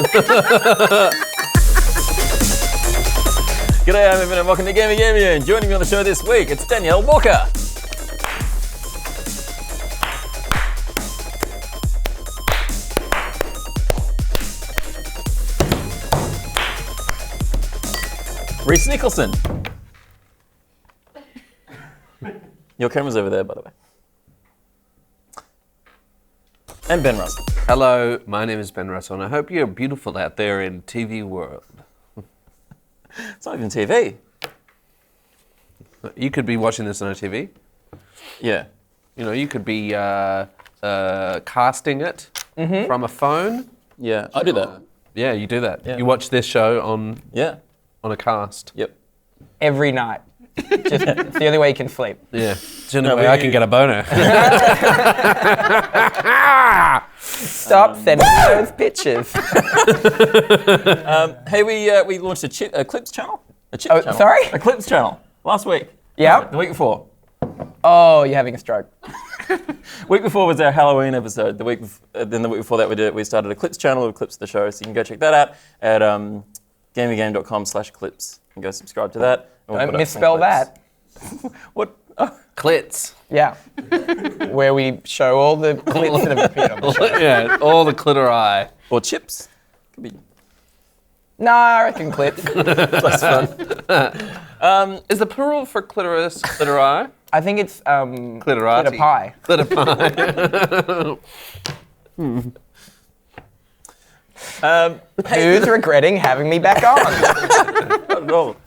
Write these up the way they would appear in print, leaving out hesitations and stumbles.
G'day, I'm Evan and welcome to Gamey, and joining me on the show this week, it's Danielle Walker. Rhys Nicholson. Your camera's over there, by the way. And Ben Russell. Hello, my name is Ben Russell, and I hope you're beautiful out there in TV world. It's not even TV. You could be watching this on a TV. Yeah. You know, you could be casting it from a phone. Yeah, I do that. Yeah, you do that. Yeah. You watch this show on Yeah. a cast. Yep. Every night. Just, it's the only way you can sleep. Yeah. It's the only way I can get a boner. Stop sending those pictures. Hey, we launched a Clips channel. A Chips channel. Sorry? A Clips channel. Last week. Yeah? The week before. Oh, you're having a stroke. Week before was our Halloween episode. Then the week before that we started a Clips channel with clips of the show, so you can go check that out at gameygame.com/clips and go subscribe to that. Don't misspell that. What? Oh. Clits. Yeah. Where we show all the clips that have appeared on the show. Yeah, all the clitori. Or chips. Could be. No, I reckon clips. That's fun. Is the plural for clitoris clitori? I think it's Clitorati. clitter pie. Who's regretting having me back on? Not at all.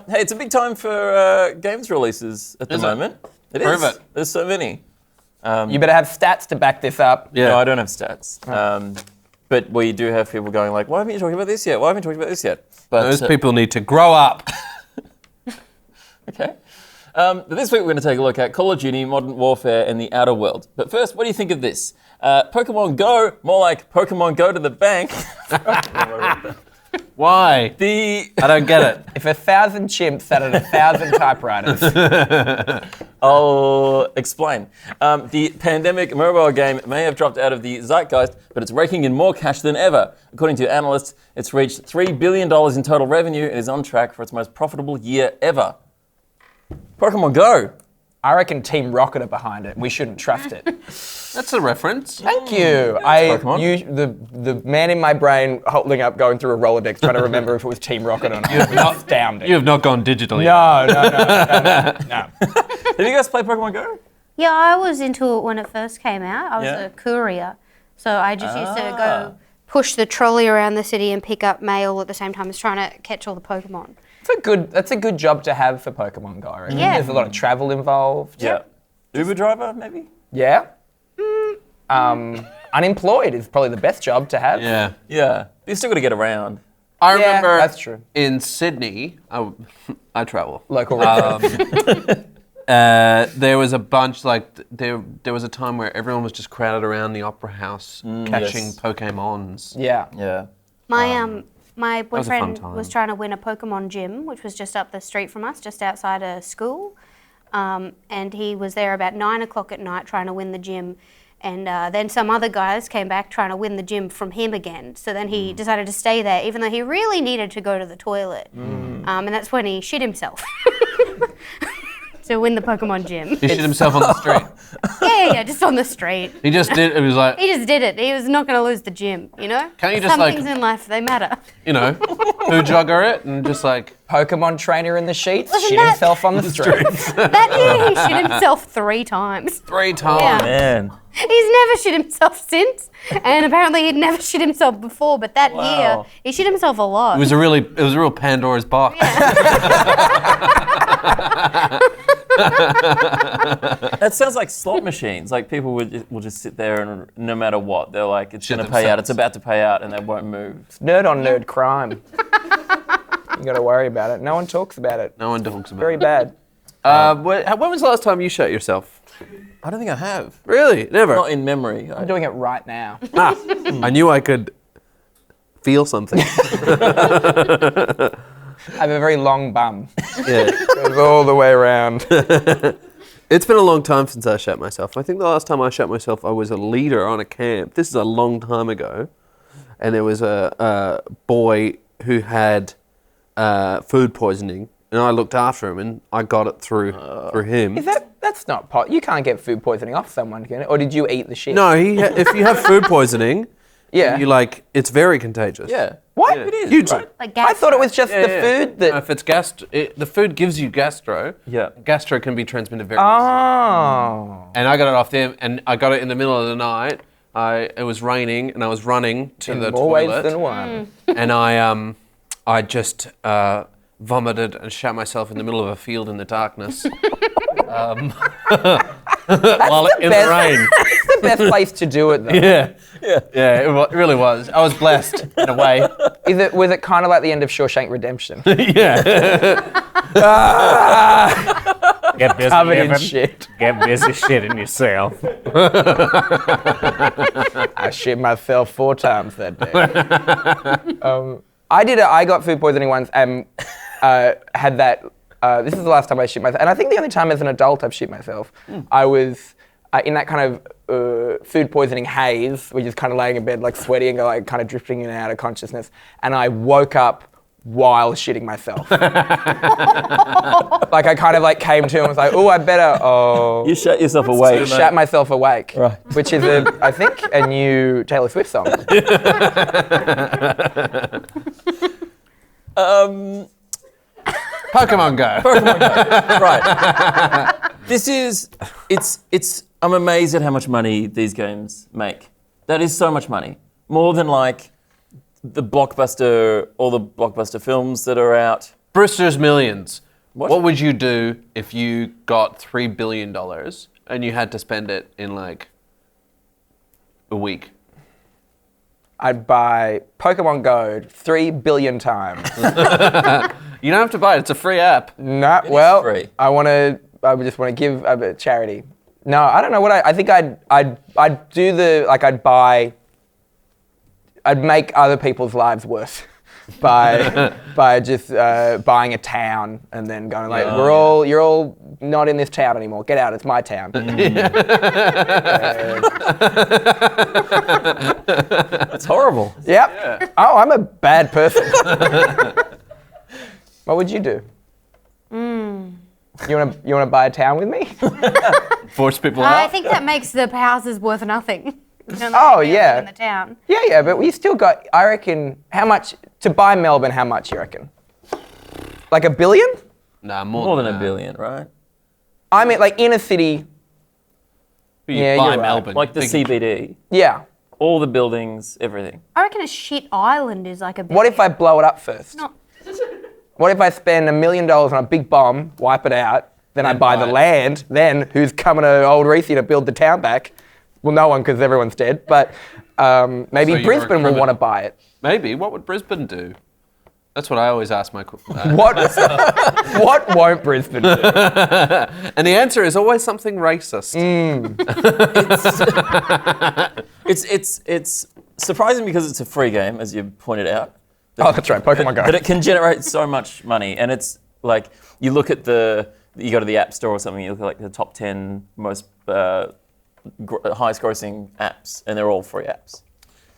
Hey, it's a big time for games releases at the moment. It is. Prove it. There's so many. You better have stats to back this up. Yeah. No, I don't have stats. But we do have people going like, why haven't you talked about this yet? Why haven't you talked about this yet? But Those people need to grow up. Okay. But this week we're going to take a look at Call of Duty, Modern Warfare, and the Outer World. But first, what do you think of this? Pokemon Go, more like Pokemon Go to the bank. Why? I don't get it. If 1,000 chimps sat at 1,000 typewriters. I'll explain. The pandemic mobile game may have dropped out of the zeitgeist, but it's raking in more cash than ever. According to analysts, it's reached $3 billion in total revenue and is on track for its most profitable year ever. Pokemon Go. I reckon Team Rocket are behind it. We shouldn't trust it. That's a reference. Thank you. The man in my brain holding up, going through a Rolodex, trying to remember if it was Team Rocket or not. It was astounding. You have not gone digital yet. No. Have you guys played Pokemon Go? Yeah, I was into it when it first came out. I was Yeah. a courier. So I just used to go push the trolley around the city and pick up mail at the same time as trying to catch all the Pokemon. That's a good job to have for Pokemon Go. I reckon. Yeah. There's a lot of travel involved. Yeah. Uber driver, maybe? Yeah. Unemployed is probably the best job to have. Yeah. Yeah. But you still got to get around. I remember that's true. in Sydney, I travel. Local reference. There was a bunch, there was a time where everyone was just crowded around the Opera House catching yes. Pokemons. Yeah. Yeah. My was a fun boyfriend time. was trying to win a Pokemon gym, which was just up the street from us, just outside a school. And he was there about 9 o'clock at night trying to win the gym. And then some other guys came back trying to win the gym from him again. So then he decided to stay there, even though he really needed to go to the toilet. And that's when he shit himself to win the Pokemon gym. He shit himself on the street. Yeah, just on the street. He just did, it was like, He just did it. He was not going to lose the gym, you know? Can't you just, Some like- things in life, they matter. you know, poo jogger it and just like, Pokemon trainer in the sheets, Wasn't shit that- himself on the streets. That year, he shit himself 3 times. 3 times. Yeah. Man. He's never shit himself since, and apparently he'd never shit himself before, but that Wow. year, he shit himself a lot. It was a real Pandora's box. That sounds like slot machines. Like people will just sit there and no matter what, they're like, it's Shit going to pay out, themselves. it's about to pay out, and they won't move. Nerd on nerd crime. You got to worry about it. No one talks about it. No one talks about Very it. bad. When was the last time you shot yourself? I don't think I have. Really? Never? Not in memory. I'm doing it right now. I knew I could feel something. I have a very long bum. Yeah. Goes all the way around. It's been a long time since I shot myself. I think the last time I shot myself, I was a leader on a camp. This is a long time ago. and there was a boy who had food poisoning, and I looked after him, and I got it through him. That's not you can't get food poisoning off someone, can it? Or did you eat the shit? No, if you have food poisoning, Yeah. it's very contagious. Yeah. What? Yeah. It is. Huge. Like I thought it was just the food that. No, if it's the food gives you gastro. Yeah. Gastro can be transmitted very easily. Oh. And I got it off them, and I got it in the middle of the night. It was raining, and I was running to the More ways toilet, than one. and I just vomited and shat myself in the middle of a field in the darkness. While in the rain. It's the best place to do it, though. Yeah, it really was. I was blessed in a way. Was it kind of like the end of Shawshank Redemption? Yeah. Get busy Covered in living. shit. Get busy shitting yourself. I shit myself 4 times that day. I got food poisoning once and had that. This is the last time I shit myself, and I think the only time as an adult I've shit myself. I was in that kind of food poisoning haze, which is kind of laying in bed like sweaty and like kind of drifting in and out of consciousness, and I woke up while shitting myself. Like I kind of like came to and was like, oh, I better. Oh, You shut yourself away. shat myself awake, Right. which is I think a new Taylor Swift song. Pokemon Go. Right. I'm amazed at how much money these games make. That is so much money. More than like all the blockbuster films that are out. Brewster's Millions. What? What would you do if you got $3 billion and you had to spend it in like a week? I'd buy Pokemon Go 3 billion times. You don't have to buy it. It's a free app. No, is well, free. I would just want to give a charity. No, I don't know what I think I'd do I'd make other people's lives worse by just buying a town and then going like, you're all not in this town anymore. Get out, it's my town. That's horrible. Yep. Yeah. Oh, I'm a bad person. What would you do? You wanna buy a town with me? Force people I out. think that makes the houses worth nothing. Oh, yeah. In the town. Yeah, but we still got, I reckon, how much, to buy Melbourne, how much you reckon? Like $1 billion? Nah, More than $1 billion, right? I mean, like inner city, You Yeah, buy you're right. Melbourne. Like the Think- CBD, yeah. all the buildings, everything. I reckon a shit island is like a. What if I blow it up first? No. What if I spend $1 million on a big bomb, wipe it out, then I buy the buy it. land, then who's coming to Old Rhys to build the town back? Well, no one, because everyone's dead, but maybe So you're a Brisbane will criminal. want to buy it. Maybe. What would Brisbane do? That's what I always ask my. What won't Brisbane do? And the answer is always something racist. It's surprising because it's a free game, as you pointed out. Oh, that's right, Pokemon Go. But it can generate so much money, and it's like you look at you go to the App Store or something, you look at like the top 10 most highest grossing apps, and they're all free apps.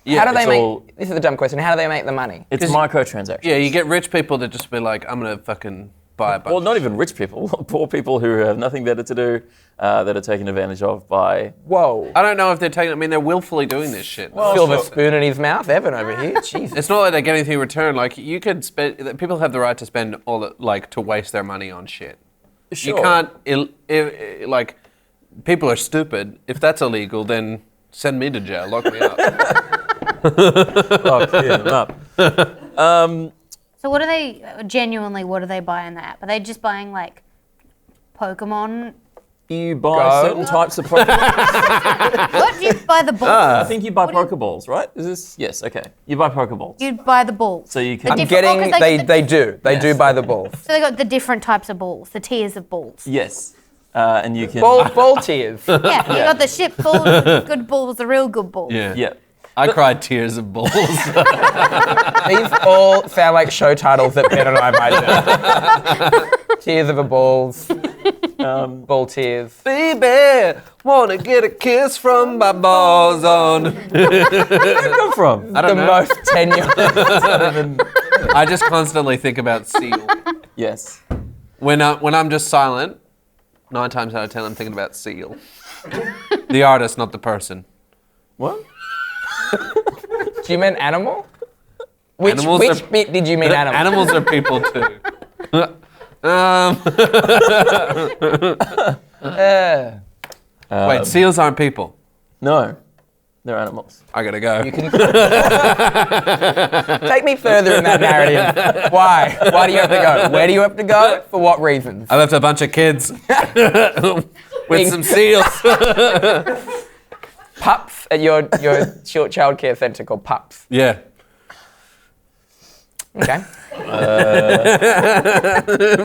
Yeah, How do they it's make, all- this is a dumb question, how do they make the money? It's microtransactions. Yeah, you get rich people that just be like, I'm gonna fucking buy a bunch. Well, not even rich people, poor people who have nothing better to do, that are taken advantage of by. Whoa. I don't know if they're taking. I mean, they're willfully doing this shit. Silver spoon in his mouth, Evan over here. Jesus. It's not like they get anything in return. Like you could spend. People have the right to spend all the, like to waste their money on shit. Sure. You can't. Like, people are stupid. If that's illegal, then send me to jail. Lock me up. Oh, clear them up. So what are they genuinely? What do they buy in the app? Are they just buying like Pokemon? You buy certain types of Pokeballs. What do you buy the balls? I think you buy Pokeballs, right? Is this? Yes. Okay. You buy Pokeballs. You buy the balls. So you The can. different- Getting, 'cause they- they do buy the balls. So they got the different types of balls, the tiers of balls. Yes. And you can. Ball tiers. Yeah, you got the shit balls, the good balls, the real good balls. Yeah. Yeah. I cried tears of balls. These all sound like show titles that Ben and I might do. Tears of a balls. Ball tears. Baby, wanna get a kiss from my balls on. Where'd that come from? I don't The know. most tenuous. I just constantly think about seal. Yes. When I'm just silent, 9 times out of 10 I'm thinking about seal. The artist, not the person. What? Do you mean animal? Which Animals bit did you mean animal? Animals are people too. Wait, seals aren't people. No. They're animals. I gotta go. You can take me further in that narrative. Why? Why do you have to go? Where do you have to go? For what reasons? I left a bunch of kids with some seals. Pups at your short childcare centre called Pups. Yeah. Okay.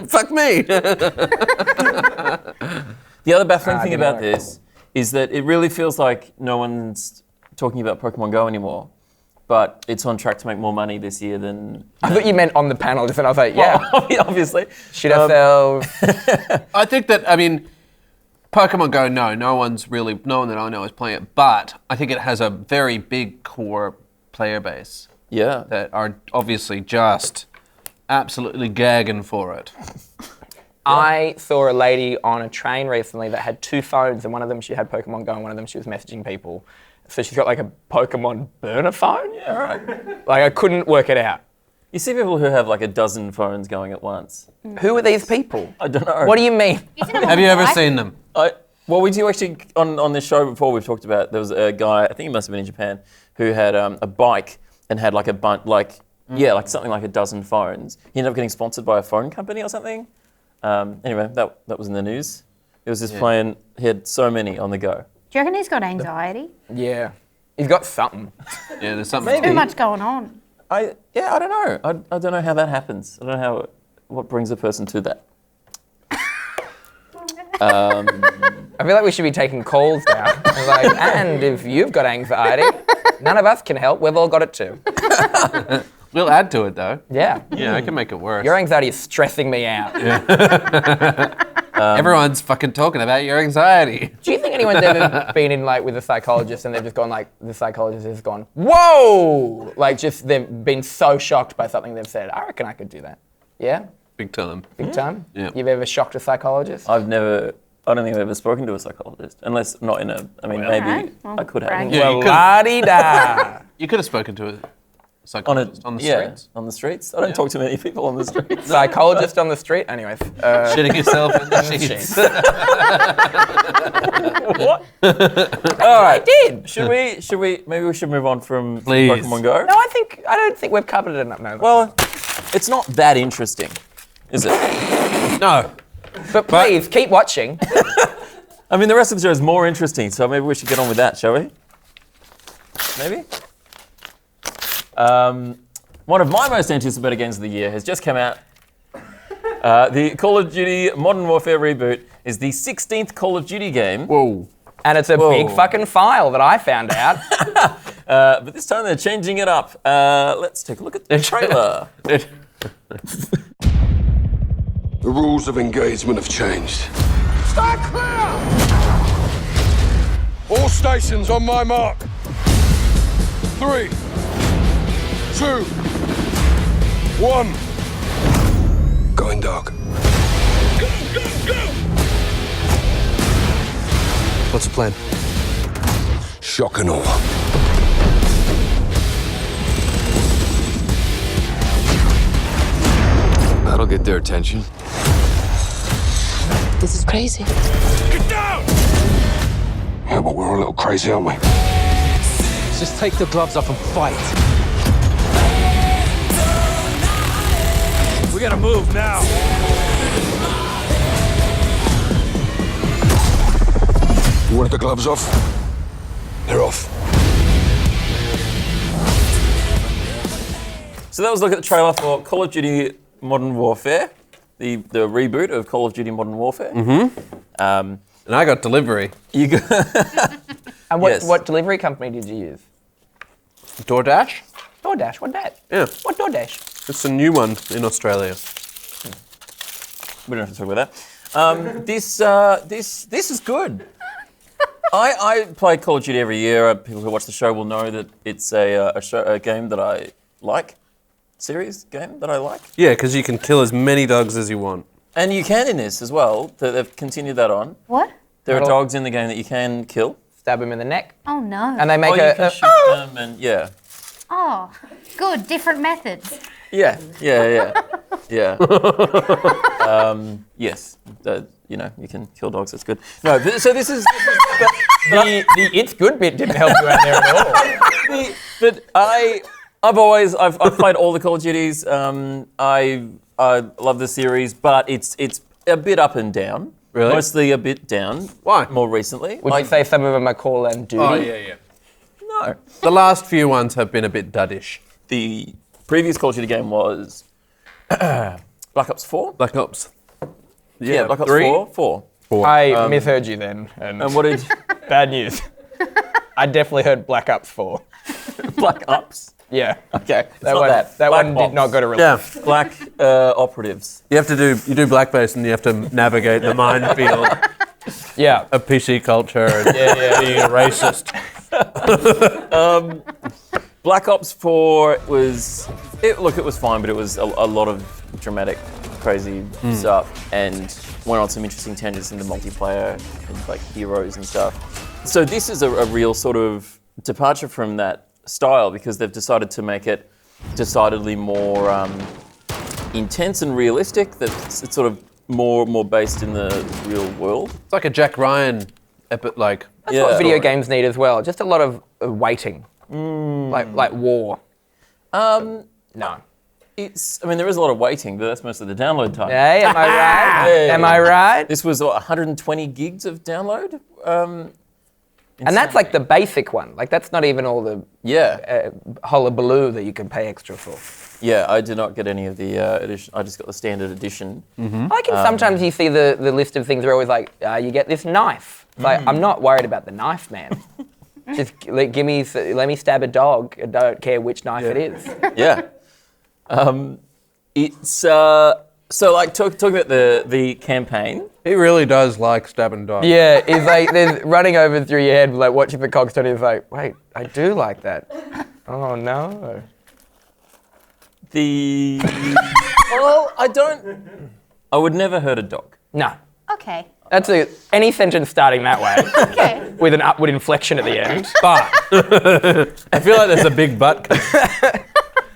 Fuck me. The other baffling thing didn't about work. this is that it really feels like no one's talking about Pokemon Go anymore, but it's on track to make more money this year than... I thought you meant on the panel, just and I was like, yeah. Well, obviously. Shit ourselves. I think that, I mean, Pokemon Go, no one that I know is playing it, but I think it has a very big core player base Yeah. that are obviously just absolutely gagging for it. I saw a lady on a train recently that had 2 phones, and one of them she had Pokemon Go, and one of them she was messaging people. So she's got like a Pokemon burner phone? Yeah, right. Like I couldn't work it out. You see people who have like a dozen phones going at once. Who are these people? I don't know. What do you mean? Have you ever seen them? Well, we do actually, on this show before, we've talked about, there was a guy, I think he must have been in Japan, who had a bike and had like a bunch, like something like a dozen phones. He ended up getting sponsored by a phone company or something. Anyway, that was in the news. It was just playing, he had so many on the go. Do you reckon he's got anxiety? Yeah. He's got something. Yeah, there's something. Too much going on. I don't know. I don't know how that happens. I don't know what brings a person to that. I feel like we should be taking calls now. And if you've got anxiety, none of us can help. We've all got it too. We'll add to it though. Yeah. Yeah, I can make it worse. Your anxiety is stressing me out. Everyone's fucking talking about your anxiety. Do you think anyone's ever been in like with a psychologist and they've just gone like, the psychologist has gone, whoa! Like just they've been so shocked by something they've said. I reckon I could do that. Yeah? Big time. Big time? Yeah. You've ever shocked a psychologist? I don't think I've ever spoken to a psychologist, unless not in a, maybe Alright, well, I could have. brag. Yeah, you could- La-di-da. You could have spoken to a psychologist on the streets. On the streets. I don't talk to many people on the streets. Psychologist on the street? Anyways. Shitting yourself in the sheets. What? I did. Should we? Maybe we should move on from Please. Pokemon Go. No, I don't think we've covered it enough. No. Well, it's not that interesting, is it? No. But please, keep watching. I mean, the rest of the show is more interesting, so maybe we should get on with that, shall we? Maybe? One of my most anticipated games of the year has just come out. The Call of Duty Modern Warfare reboot is the 16th Call of Duty game. Whoa. And it's a big fucking file that I found out. But this time they're changing it up. Let's take a look at the trailer. The rules of engagement have changed. Stand clear! All stations on my mark. 3, 2, 1. Going dark. Go, go, go! What's the plan? Shock and awe. That'll get their attention. This is crazy. Get down! Yeah, but we're a little crazy, aren't we? Just take the gloves off and fight. We gotta move now. You want the gloves off? They're off. So that was a look at the trailer for Call of Duty Modern Warfare, the reboot of Call of Duty Modern Warfare. And I got delivery. You go. And what, Yes. what delivery company did you use? DoorDash? DoorDash. What that? Yeah. What DoorDash? It's a new one in Australia. We don't have to talk about This is good. I play Call of Duty every year. People who watch the show will know that it's a game that I like. Series game that I like. Yeah, because you can kill as many dogs as you want. And you can in this as well. They've continued that on. What? There are dogs in the game that you can kill. Stab him in the neck. Oh no. And they make Or you can shoot them and yeah. Oh, good. Different methods. Yeah. Yes. You can kill dogs. That's good. No, so this is the it's good bit didn't help you out there at all. But I've played all the Call of Duties. I love the series, but it's a bit up and down. Really? Mostly a bit down. Why? More recently. Would you say some of them are Call and Duty? Oh, yeah. No. The last few ones have been a bit duddish. The previous Call of Duty game was Black Ops 4. Black Ops. Yeah, Black Ops 3? 4. I misheard you then. And what did Bad news. I definitely heard Black Ops 4. Black Ops? Yeah. Okay, That one did not go to release. Yeah. Black operatives. You do blackface and you have to navigate the minefield Yeah. of PC culture and being a racist. Black Ops 4 was fine, but it was a lot of dramatic, crazy stuff, and went on some interesting tangents into multiplayer and like heroes and stuff. So this is a real sort of departure from that style because they've decided to make it decidedly more intense and realistic. That it's sort of more based in the real world. It's like a Jack Ryan That's what video games need as well. Just a lot of waiting. Like war. No. No. There is a lot of waiting, but that's mostly the download time. Hey, am I right? Hey. Am I right? This was 120 gigs of download. And that's like the basic one. Like that's not even all the Yeah. hullabaloo that you can pay extra for. Yeah, I did not get any of the edition. I just got the standard edition. I like it sometimes you see the list of things. They're always like, you get this knife. Like I'm not worried about the knife, man. Just let me stab a dog. I don't care which knife it is. Yeah. It's so like talking about the campaign. He really does like stabbing dogs. Yeah, it's like there's running over through your head, like watching the cogs turn. It's like, wait, I do like that. Oh no. I would never hurt a dog. No. Okay. That's any sentence starting that way Okay. with an upward inflection at the end. But I feel like there's a big but.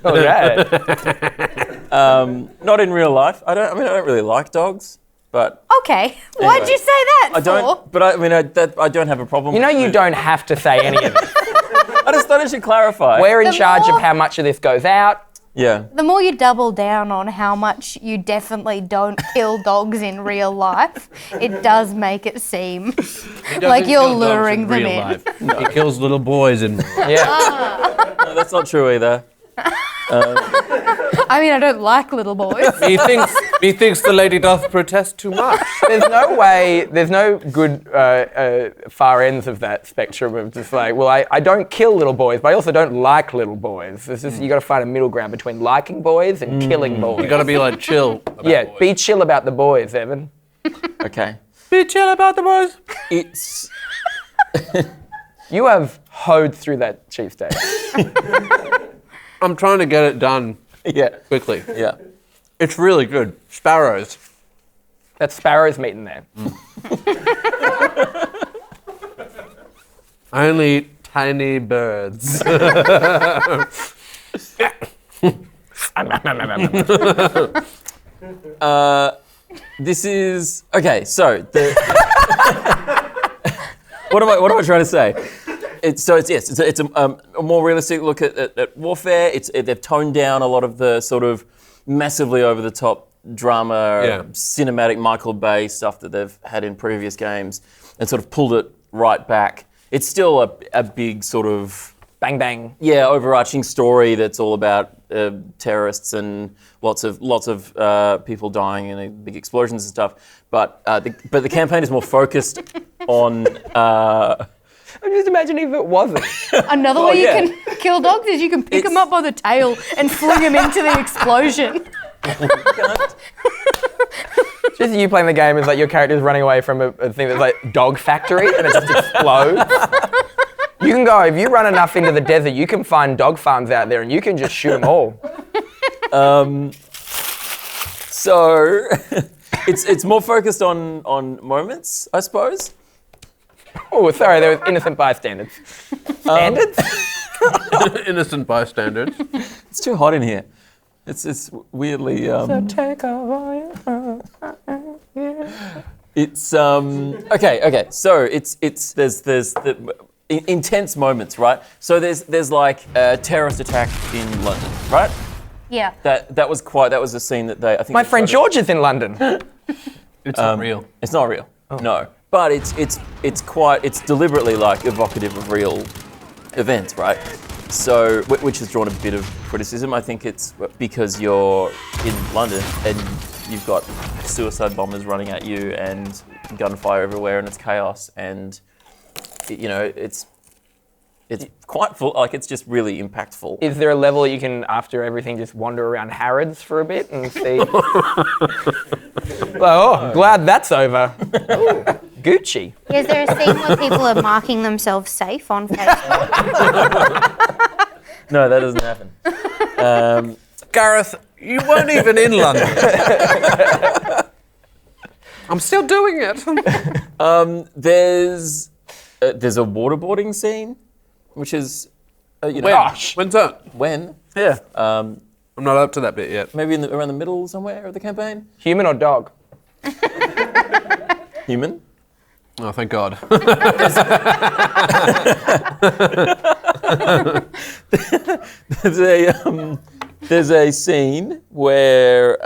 All right. Not in real life. I don't really like dogs, but Okay. Why'd you say that I don't. for? But I don't have a problem. You know with you it. don't have to say any of it. I just thought I should clarify. We're in The charge more- of how much of this goes out. Yeah. The more you double down on how much you definitely don't kill dogs in real life, it does make it seem like you're luring them in. He kills little boys and Yeah. No, that's not true either. I mean, I don't like little boys. he thinks the lady doth protest too much. There's no good far ends of that spectrum of just like, well, I don't kill little boys, but I also don't like little boys. It's just, you got to find a middle ground between liking boys and killing boys. You got to be like chill. About boys. Be chill about the boys, Evan. Okay. Be chill about the boys. It's You have hoed through that cheesesteak. I'm trying to get it done yeah. quickly. Yeah. It's really good. Sparrows. That's sparrows meat in there. I only eat tiny birds. This is okay. So what am I trying to say? It's a more realistic look at warfare. They've toned down a lot of the sort of massively over the top drama, cinematic Michael Bay stuff that they've had in previous games, and sort of pulled it right back. It's still a big sort of Bang bang. overarching story that's all about terrorists and lots of people dying and big explosions and stuff. But the campaign is more focused on. I'm just imagining if it wasn't. Another way you can kill dogs is you can pick them up by the tail and fling them into the explosion. Just you playing the game is like your character's running away from a thing that's like dog factory and it just explodes. You can go, if you run enough into the desert, you can find dog farms out there and you can just shoot them all. So it's more focused on moments, I suppose. Oh, sorry, there was innocent bystanders. Standards? Innocent bystanders. It's too hot in here. It's weirdly. Take over. It's okay. So it's there's the intense moments, right? So there's like a terrorist attack in London, right? Yeah. That was a scene that I think My friend George is in London. It's not real. It's not real. No. But it's deliberately like evocative of real events, right? So, which has drawn a bit of criticism. I think it's because you're in London and you've got suicide bombers running at you and gunfire everywhere and it's chaos and, it's quite full, like it's just really impactful. Is there a level you can, after everything, just wander around Harrods for a bit and see? Glad that's over. Ooh, Gucci. Is there a scene where people are marking themselves safe on Facebook? No, that doesn't happen. Gareth, you weren't even in London. I'm still doing it. There's a waterboarding scene, which is, Gosh. When's that? when? Yeah. Um, I'm not up to that bit yet. maybe around the middle somewhere of the campaign. Human or dog? Human. Oh, thank God. There's a scene where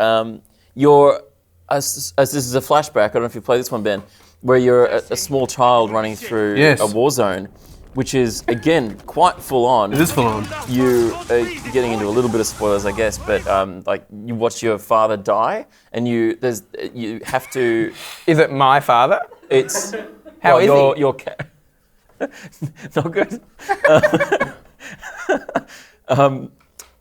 you're, as this is a flashback, I don't know if you played this one, Ben, where you're a small child running through Yes. a war zone, which is, again, quite full on. It is full on. You are getting into a little bit of spoilers, I guess, but like you watch your father die, and you have to. Is it my father? It's How is he? your not good.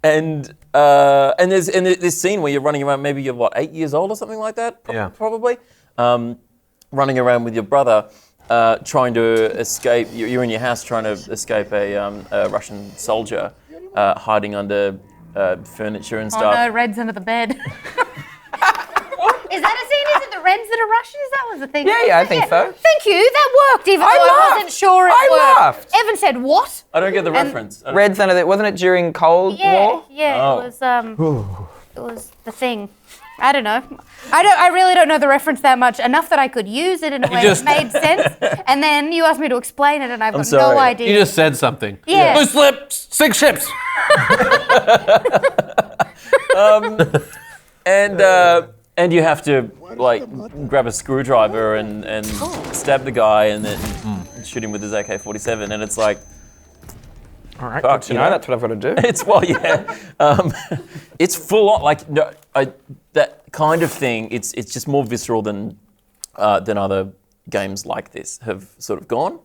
And there's this scene where you're running around. Maybe you're 8 years old or something like that. Yeah. Probably. Running around with your brother, trying to escape. You're in your house trying to escape a Russian soldier hiding under furniture and stuff. Oh no, Red's under the bed. Is that a scene? Is it the Reds that are Russians? That was the thing. Yeah, I think so. Thank you. That worked, even though I laughed. wasn't sure it I worked. laughed. Evan said, "What?" I don't get the reference. I don't- Red's under the, wasn't it during Cold War? Yeah. Oh. It was the thing. I don't know. I really don't know the reference that much. Enough that I could use it in a way that made sense. And then you asked me to explain it, and I've got sorry. no idea. You just said something. Yeah. Loose lips, 6 ships. And you have to grab a screwdriver and stab the guy and then shoot him with his AK-47, and it's like, All right, Fuck, good to you know. know. That's what I've got to do. it's it's full on, that kind of thing. It's just more visceral than other games like this have sort of gone.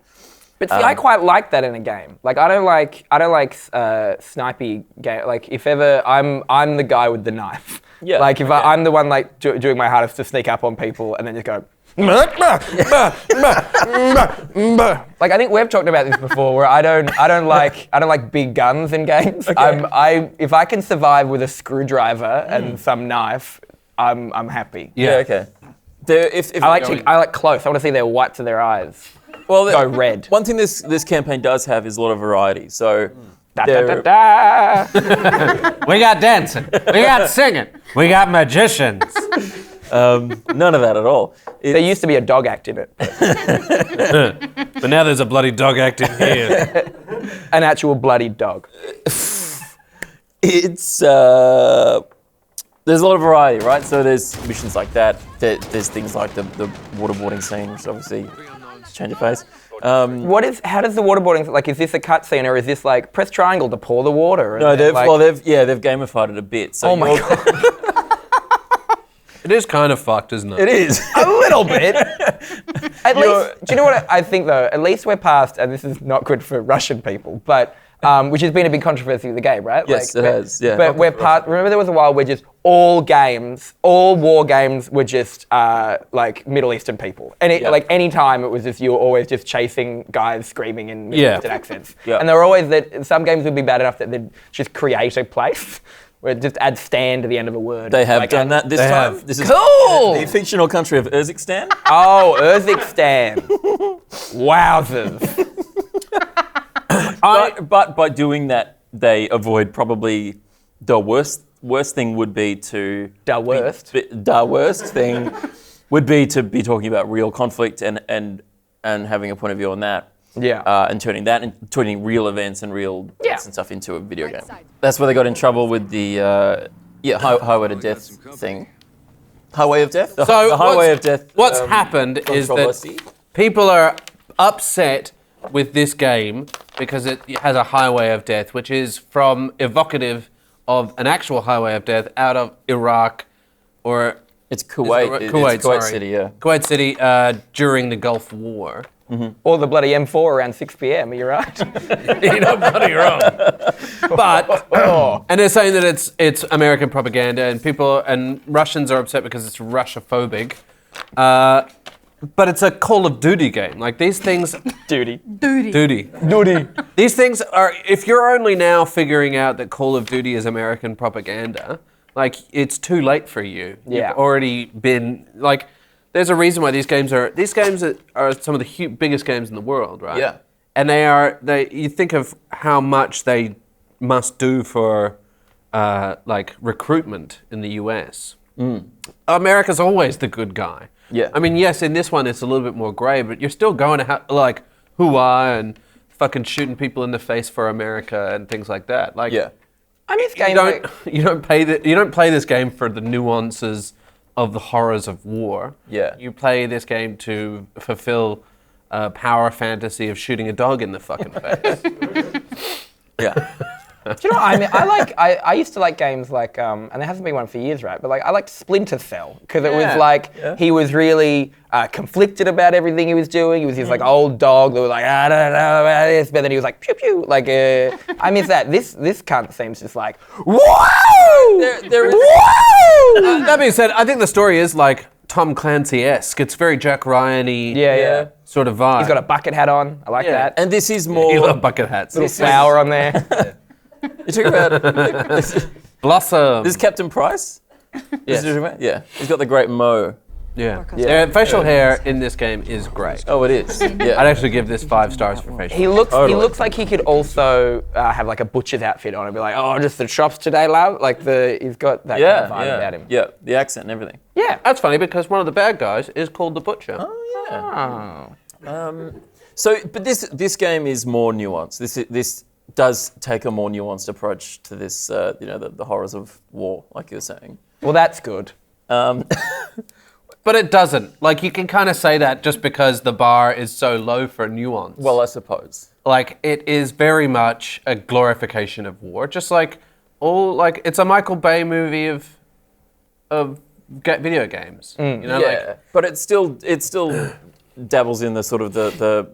But see, I quite like that in a game. Like I don't like snipey game. Like if ever I'm the guy with the knife. Yeah, Like if okay. I'm the one doing my hardest to sneak up on people and then just go. Like I think we've talked about this before, where I don't like big guns in games. Okay. If I can survive with a screwdriver and some knife, I'm happy. Yeah, okay. If I like close. I want to see their whites of their eyes. well, go red. One thing this campaign does have is a lot of variety. So Da, da, there- da, da. We got dancing. We got singing. We got magicians. none of that at all. There used to be a dog act in it. But now there's a bloody dog act in here. An actual bloody dog. It's there's a lot of variety, right? So there's missions like that. There's things like the waterboarding scene, which obviously change your face. How does the waterboarding, like, is this a cutscene or is this like, press triangle to pour the water? No, And then, they've gamified it a bit. So oh my God. It is kind of fucked, isn't it? It is. A little bit. At least, do you know what I think though? At least we're past, and this is not good for Russian people, but which has been a big controversy of the game, right? Yes, it has, yeah. But we're past. Remember, there was a while where just all war games were just like Middle Eastern people. And like any time it was just, you were always just chasing guys screaming in Middle Eastern accents. Yeah. And there were always some games would be bad enough that they'd just create a place where it just add "stand" to the end of a word. They have done that this time. have. This is Cool! the fictional country of Urzikstan. Oh, Urzikstan. Wowzers. But by doing that, they avoid probably the worst thing would be to The worst? The worst thing would be to be talking about real conflict and having a point of view on that. Yeah. And turning real events and real deaths and stuff into a video game. That's where they got in trouble with the highway to death thing. Highway of death. The highway of death. What's happened is controversy. that people are upset with this game because it has a highway of death, which is evocative of an actual highway of death out of Iraq or It's Kuwait. It's Kuwait sorry. City, yeah. Kuwait City during the Gulf War. Or the bloody M4 around 6 p.m. Are you right? You're not bloody wrong. But and they're saying that it's American propaganda, and Russians are upset because it's Russia-phobic. But it's a Call of Duty game. Like these things. Duty. Duty. These things are. If you're only now figuring out that Call of Duty is American propaganda, like it's too late for you. Yeah. You've already been like. There's a reason why these games are some of the biggest games in the world, right? Yeah. And you think of how much they must do for like recruitment in the US. America's always the good guy. Yeah. I mean, yes, in this one it's a little bit more grey, but you're still going to like hooah and fucking shooting people in the face for America and things like that. Like, I miss games you don't play this game for the nuances of the horrors of war. Yeah. You play this game to fulfill a power fantasy of shooting a dog in the fucking face. Yeah. Do you know what I mean? I used to like games like, and there hasn't been one for years, right? But like, I liked Splinter Cell because it was like, he was really conflicted about everything he was doing. He was this like old dog that was like, I don't know about this, but then he was like, pew pew. Like, I miss that. This cunt seems just like, whoa! There is. Whoa! That being said, I think the story is like Tom Clancy-esque. It's very Jack Ryan-y Yeah. sort of vibe. He's got a bucket hat on. I like that. And this is You more. love bucket hats. Little flower on there. You talking about this Blossom. is Captain Price? Yes. Yeah. He's got the great mo. Yeah. Facial hair in this game is great. Oh, it is. Yeah. I'd actually give this 5 stars for facial He hair. looks. Totally. He looks like he could also have like a butcher's outfit on and be like, "Oh, just the shops today, love." Like he's got that kind of vibe about him. Yeah, the accent and everything. Yeah. That's funny because one of the bad guys is called the Butcher. Oh, yeah. So, but this game is more nuanced. This does take a more nuanced approach to this, the horrors of war, like you were saying. Well, that's good. But it doesn't. Like, you can kind of say that just because the bar is so low for nuance. Well, I suppose. Like, it is very much a glorification of war. Just like it's a Michael Bay movie of video games. You know, Yeah, but it still dabbles in the sort of the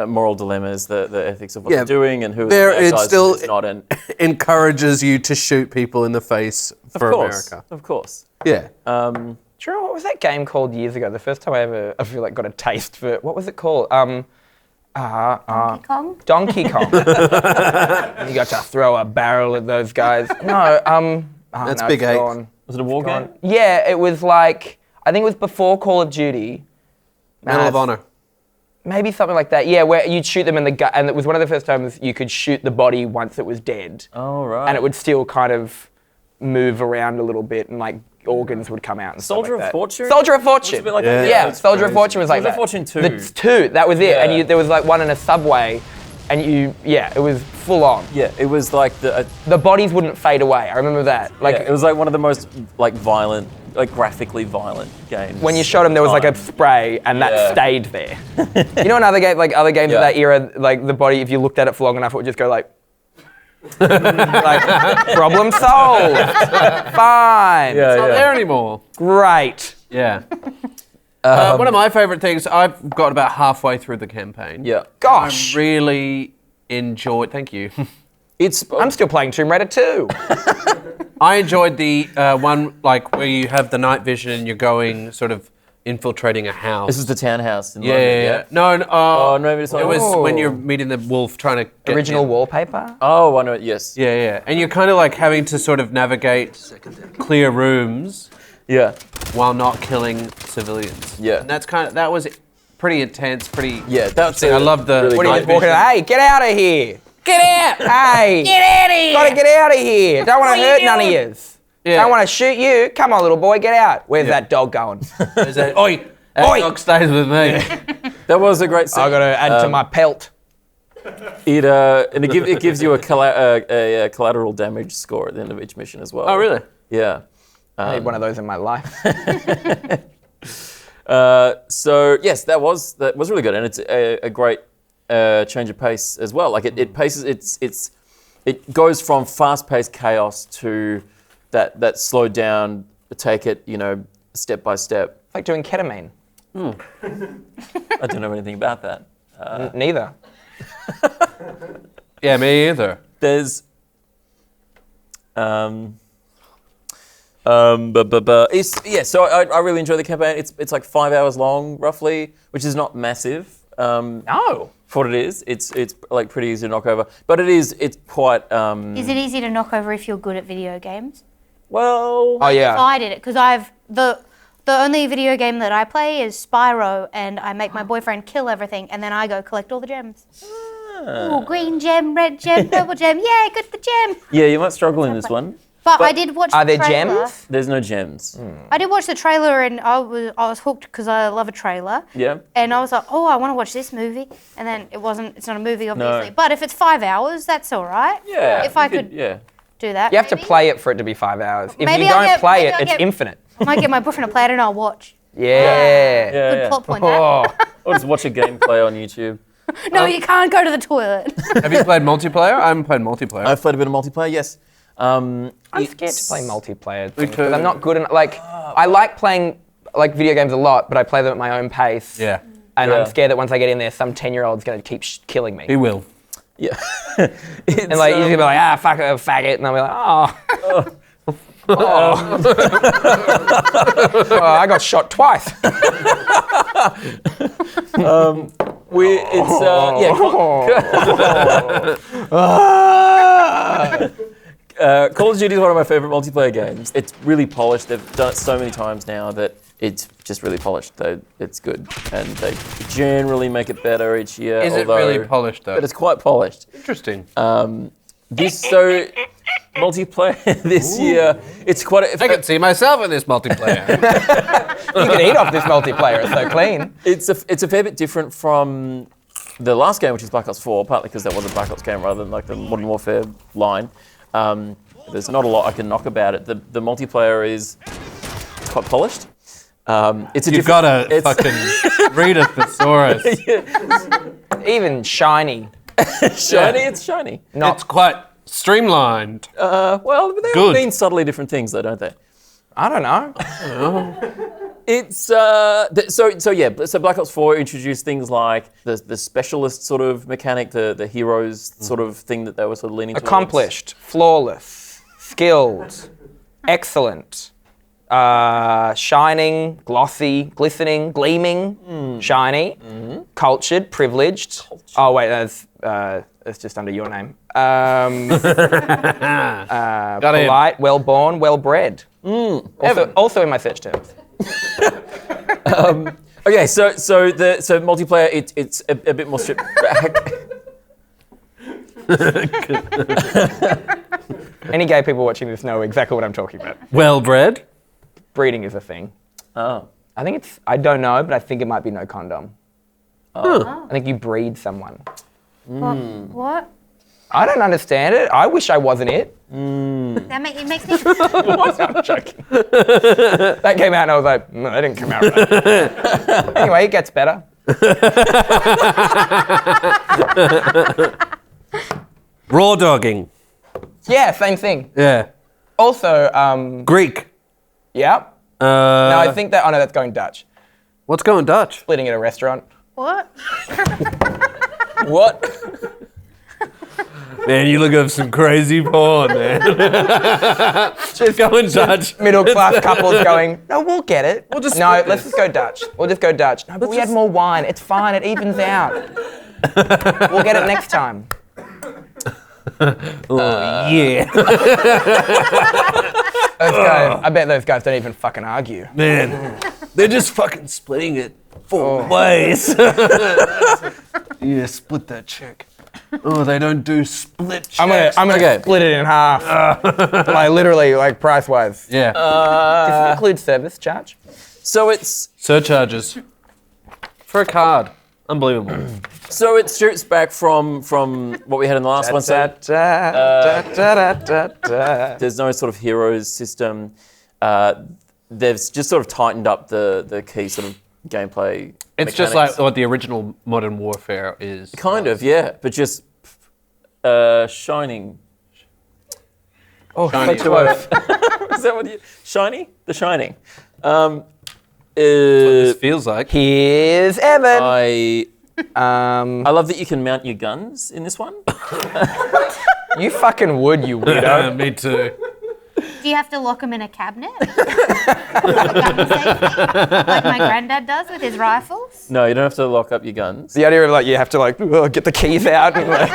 moral dilemmas, the ethics of what they're doing, and who there are the bad it guys still and who's not. And encourages you to shoot people in the face for America. Of course. Yeah. Do you know what was that game called years ago? The first time I feel like got a taste for it. What was it called? Donkey Kong? Donkey Kong. You got to throw a barrel at those guys. No, That's no, Big it's Eight. gone. Was it a war game? Yeah, it was like, I think it was before Call of Duty. Medal of Honor. Maybe something like that. Yeah, where you'd shoot them in the gut, and it was one of the first times you could shoot the body once it was dead. Oh, right. And it would still kind of move around a little bit, and like organs would come out and stuff Soldier like of that. Fortune? Soldier of Fortune. Was it a bit like yeah, that? yeah. That's Soldier of crazy. Fortune was like Soldier of that. Fortune 2. The 2, that was it. Yeah. And there was like one in a subway, and it was full on. Yeah, it was like The bodies wouldn't fade away. I remember that. Like it was like one of the most like violent, like graphically violent games. when you shot them, there was like a spray, and that stayed there. You know, in other games, like other games of that era, like the body, if you looked at it for long enough, it would just go like. Like, problem solved. Fine. Yeah, It's not yeah. there anymore. Great. Yeah. One of my favorite things, I've got about halfway through the campaign. Yeah. Gosh. I really enjoyed. Thank you. It's I'm still playing Tomb Raider 2. I enjoyed the one like where you have the night vision and you're going sort of infiltrating a house. This is the townhouse in yeah, London, yeah, yeah. No, no. Oh, no, maybe it's not. It was Oh. when you're meeting the wolf trying to get Original him. wallpaper. Oh, I know it, yes. Yeah, yeah. And you're kind of like having to sort of navigate clear rooms Yeah. while not killing civilians. Yeah. And that was pretty intense, pretty Yeah, that's interesting. I love the really What are you night just walking vision. out? Hey, get out of here! Get out! Hey, Get out of here! gotta get out of here! Don't want to hurt none of yous. Yeah. Don't want to shoot you. Come on, little boy, get out. Where's that dog going? Is that, oi! That Oi! dog stays with me. That was a great scene. I gotta add to my pelt. It gives you a collateral damage score at the end of each mission as well. Oh, really? Yeah. I need one of those in my life. So yes, that was really good, and it's a great change of pace as well. Like it paces, it goes from fast-paced chaos to that slowed down, take it, step by step. It's like doing ketamine. I don't know anything about that. Neither. Yeah, me either. There's so I really enjoy the campaign. It's like 5 hours long, roughly, which is not massive. No. For what it is, it's like pretty easy to knock over. But it's quite Is it easy to knock over if you're good at video games? well. Oh yeah. I did it because the only video game that I play is Spyro, and I make my boyfriend kill everything, and then I go collect all the gems. Ooh, green gem, red gem, purple gem. Yeah, got the gem. Yeah, you might struggle in this one. But I did watch. Are the there trailer. gems? There's no gems. I did watch the trailer, and I was hooked because I love a trailer. Yeah. And I was like, oh, I want to watch this movie. And then it's not a movie, obviously. No. But if it's 5 hours, that's all right. Yeah. If I you could Yeah. do that. You have to maybe. play it for it to be 5 hours. If Maybe you I'll don't get- play maybe it, I'll it's get- infinite. I might get my boyfriend to play it, and I'll watch. Yeah. Good Yeah. plot point, Oh. that. Or just watch a gameplay on YouTube. No, you can't go to the toilet. Have you played multiplayer? I haven't played multiplayer. I've played a bit of multiplayer. Yes. I'm scared to play multiplayer things too. because I'm not good enough. I like playing video games a lot, but I play them at my own pace. Yeah. And Yeah. I'm scared that once I get in there, some 10-year-old's going to keep killing me. He will. Yeah. And he's going to be like, fuck it, faggot. And I'll be like, oh, I got shot twice. Call of Duty is one of my favorite multiplayer games. It's really polished. They've done it so many times now that it's just really polished. It's good, and they generally make it better each year. Is it really polished though? But it's quite polished. Interesting. Multiplayer this year, it's quite. I can see myself in this multiplayer. You can eat off this multiplayer. It's so clean. It's a fair bit different from the last game, which is Black Ops 4, partly because that was a Black Ops game rather than like the Modern Warfare line. There's not a lot I can knock about it. The multiplayer is quite polished. You've got a fucking read a thesaurus. Even shiny. Shiny, it's shiny. It's quite streamlined. Well, they all Good. mean subtly different things, though, don't they? I don't know. It's so Black Ops 4 introduced things like the specialist sort of mechanic, the heroes sort of thing that they were sort of leaning towards. Accomplished, flawless, skilled, excellent, shining, glossy, glistening, gleaming, shiny, cultured, privileged. Oh wait, that's just under your name. Polite, well-born, well-bred. Also in my search terms. Okay, so multiplayer, it's a bit more stripped back. Any gay people watching this know exactly what I'm talking about. Well bred. Breeding is a thing. Oh. I don't know, but I think it might be no condom. I think you breed someone. What? I don't understand it. I wish I wasn't it. It makes me. I'm joking. That came out and I was like, no, that didn't come out right. Anyway, it gets better. Raw dogging. Yeah, same thing. Yeah. Also, Greek. yeah. No, I think that, that's going Dutch. What's going Dutch? Splitting at a restaurant. What? What? Man, you look up some crazy porn, man. Just go and judge. Middle class couples going, no, we'll get it. We'll just no, split let's just go Dutch. We'll just go Dutch. No, but we had more wine. It's fine. It evens out. We'll get it next time. Yeah. Those guys, I bet those guys don't even fucking argue. Man, they're just fucking splitting it 4 ways. Yeah, split that check. Oh, they don't do split checks. I'm gonna split it in half. Like literally, like price wise. Yeah. Does it include service charge? So it's Surcharges. For a card. Unbelievable. so it strips back from what we had in the last one. So there's no sort of heroes system. They've just sort of tightened up the key sort of gameplay. It's just like what the original Modern Warfare is. Kind of, yeah, but just shining. Oh, Shiny. so close. Is that what you? Shiny? The Shining. This feels like. Here's Evan. I love that you can mount your guns in this one. You fucking would, you weirdo. Me too. Do you have to lock them in a cabinet? Like my granddad does with his rifles? No, you don't have to lock up your guns. The idea of like you have to like get the keys out and like,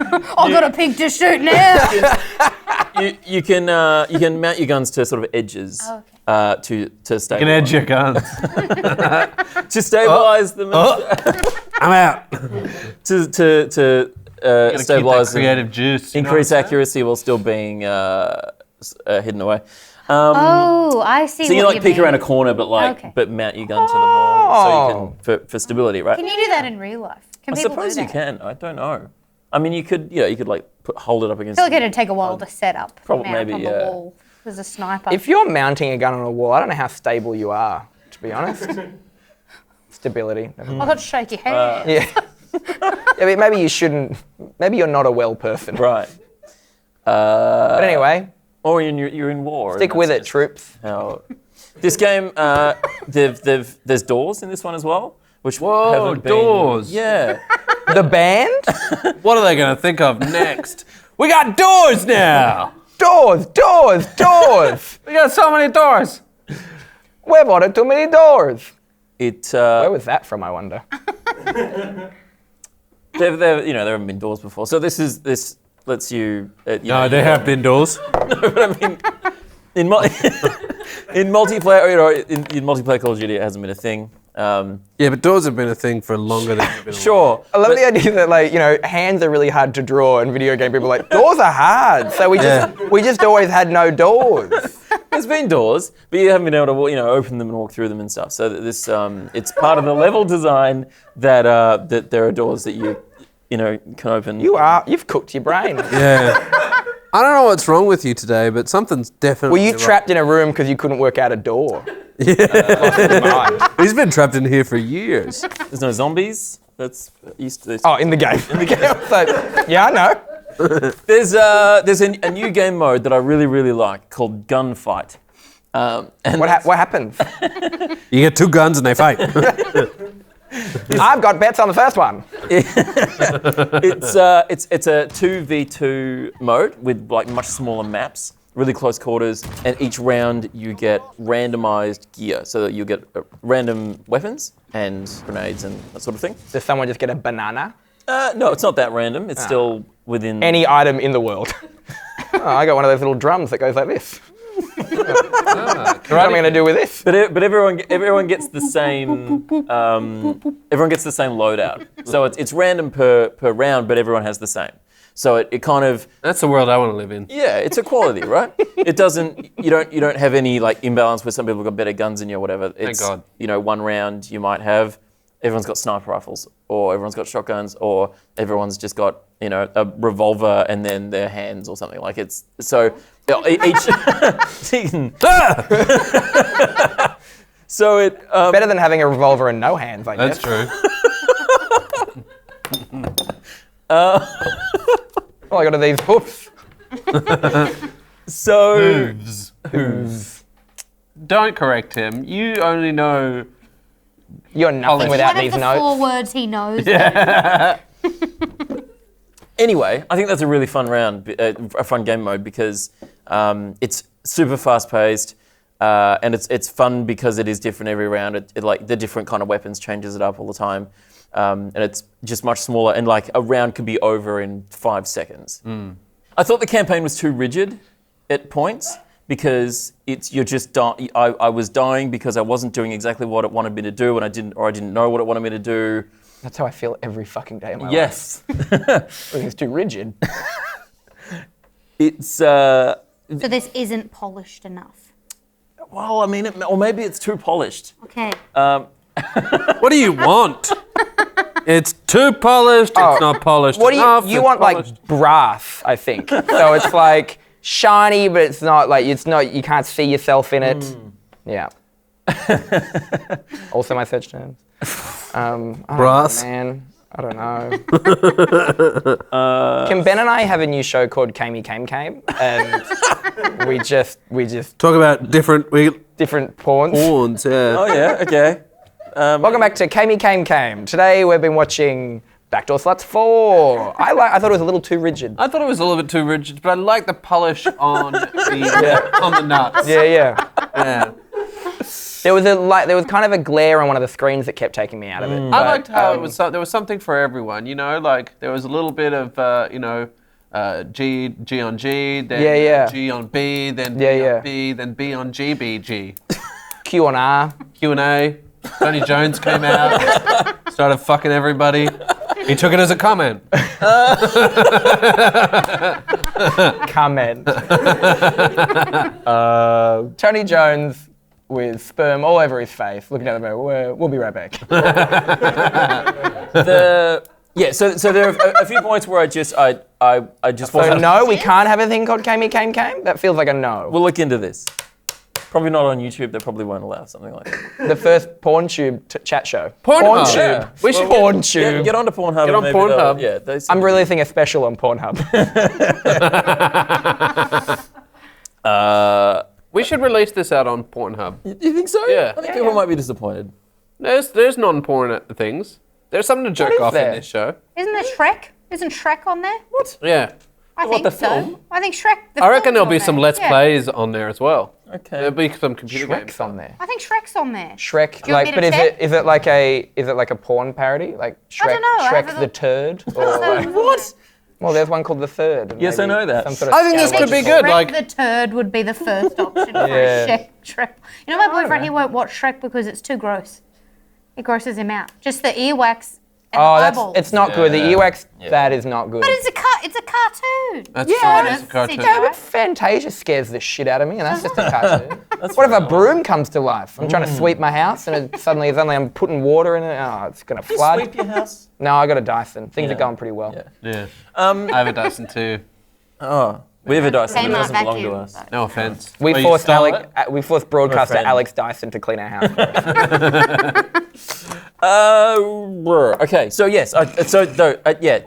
I've got a pig to shoot now. You can mount your guns to sort of edges to stabilize. You can edge your guns. To stabilize them. I'm out. To stabilize them. Creative juice. you know Increase what I'm saying? accuracy while still being hidden away. Oh, I see. So you what like peek mean. around a corner, but Okay. but mount your gun to the wall, so you can for stability, right? Can you do that in real life? Can I people suppose do you that? can. I don't know. I mean, you could like hold it up against. I feel like it'd take a while to set up. Probably, mount maybe, on yeah. the wall. There's a sniper. if you're mounting a gun on a wall, I don't know how stable you are, to be honest. Stability. I've got to shake your hand. Yeah. Yeah, but maybe you shouldn't. Maybe you're not a well person. Right. But anyway, Or you're in war. stick and with that's it, troops. how- This game, there's doors in this one as well, which Whoa, haven't been- doors. Yeah. The band? What are they going to think of next? We got doors now. Doors, doors, doors. We got so many doors. We've ordered too many doors. It Where was that from, I wonder? there haven't been doors before, so this lets you. No, there have been doors. In multiplayer, in multiplayer Call of Duty, it hasn't been a thing. Yeah, but doors have been a thing for longer than you've been alive. Sure. I love the idea that hands are really hard to draw, and video game people are like, doors are hard. So we just always had no doors. There's been doors, but you haven't been able to open them and walk through them and stuff. So this it's part of the level design that that there are doors that you can open. You've cooked your brain. Yeah. I don't know what's wrong with you today, but something's definitely Were you wrong. trapped in a room because you couldn't work out a door? He's been trapped in here for years. There's no zombies. That's used to this. Oh, in the game. In the game. So, yeah, I know. There's a new game mode that I really, really like called Gunfight. And What happens? You get 2 guns and they fight. I've got bets on the first one. it's a 2v2 mode with much smaller maps, really close quarters, and each round you get randomized gear, so that you get random weapons and grenades and that sort of thing. Does someone just get a banana? No, it's not that random. It's still within Any item in the world. I got one of those little drums that goes like this. What am I going to do with this? But everyone gets the same everyone gets the same loadout. So it's random per round, but everyone has the same. So it kind of That's the world I want to live in. it's equality, right? It doesn't you don't have any imbalance where some people got better guns than you or whatever. It's God. One round you might have everyone's got sniper rifles, or everyone's got shotguns, or everyone's just got a revolver and then their hands or something. It's so each. So it Better than having a revolver and no hands, I guess. That's true. All I got are these hoofs. So Don't correct him. You only know. You're nothing Polish. without One these of the notes. 4 words he knows. Anyway, I think that's a really fun round, a fun game mode because it's super fast paced and it's fun because it is different every round. It like the different kind of weapons changes it up all the time, and it's just much smaller. And like a round could be over in 5 seconds. I thought the campaign was too rigid at points because you're just I was dying because I wasn't doing exactly what it wanted me to do, and I didn't know what it wanted me to do. That's how I feel every fucking day of my life. Yes. It's too rigid. It's So this isn't polished enough. well, I mean, or maybe it's too polished. Okay. What do you want? It's too polished. It's not polished What do enough. you it's want? polished. Like brass, I think. So it's like shiny, but it's not like you can't see yourself in it. Yeah. Also my search terms. I don't Brass. know, man. I don't know. Can Ben and I have a new show called Gamey, and we just Talk about different different porns. horns. Yeah. Oh yeah, okay. Welcome back to Gamey. Today we've been watching Backdoor Sluts 4. I thought it was a little too rigid. I thought it was a little bit too rigid, but I like the polish on the nuts. Yeah. Yeah. There was kind of a glare on one of the screens that kept taking me out of it. I liked how it was. There was something for everyone. You know, like there was a little bit of G on G, then G on B, then B on B, then B on GBG. Q on R. Q&A. Tony Jones came out, started fucking everybody. He took it as a comment. Comment. Tony Jones with sperm all over his face, looking at the mirror. We'll be right back. So there are a few points where I just So wasn't. no, we can't have a thing called Gamey. That feels like a no. We'll look into this. Probably not on YouTube. They probably won't allow something like that. The first PornTube chat show. Pornhub. Yeah. We should PornTube. Get onto Pornhub. Get on and maybe Pornhub. Yeah, I'm releasing a special on Pornhub. We should release this out on Pornhub. You think so? Yeah. I think people might be disappointed. There's non-porn things. There's something to jerk is off there? in this show. Isn't there Shrek? Isn't Shrek on there? What? Yeah. I think the so. film? I think Shrek. I reckon there'll be some Let's Plays on there as well. Okay. There'll be some computer games. Shrek's on there. I think Shrek's on there. Shrek, Do you want me but to check? is it like a porn parody? Like Shrek, don't know, I Shrek haven't the looked. Turd? Or like, What? well, there's one called The Third. and Yes, I maybe know that. some sort of I think this could be good. Shrek Like, the turd would be the first option for Yeah. Shrek. You know, my boyfriend, he won't watch Shrek because it's too gross. It grosses him out. Just the earwax and the eyeballs. it's not good. The earwax, that is not good. But it's a cartoon. that's Yeah, fine. but It's a cartoon. Yeah, but Fantasia scares the shit out of me, and that's just a cartoon. What if a broom comes to life? I'm trying to sweep my house, and suddenly I'm putting water in it. Oh, it's gonna flood. Sweep your house. No, I got a Dyson. Things Yeah. are going pretty well. Yeah. Yeah. I have a Dyson too. Oh, we have a Dyson. It Kmart doesn't belong to vacuum. us. No offense. We Oh, you forced stole Alex. it? We forced broadcaster friend. Alex Dyson to clean our house. Okay, so yes,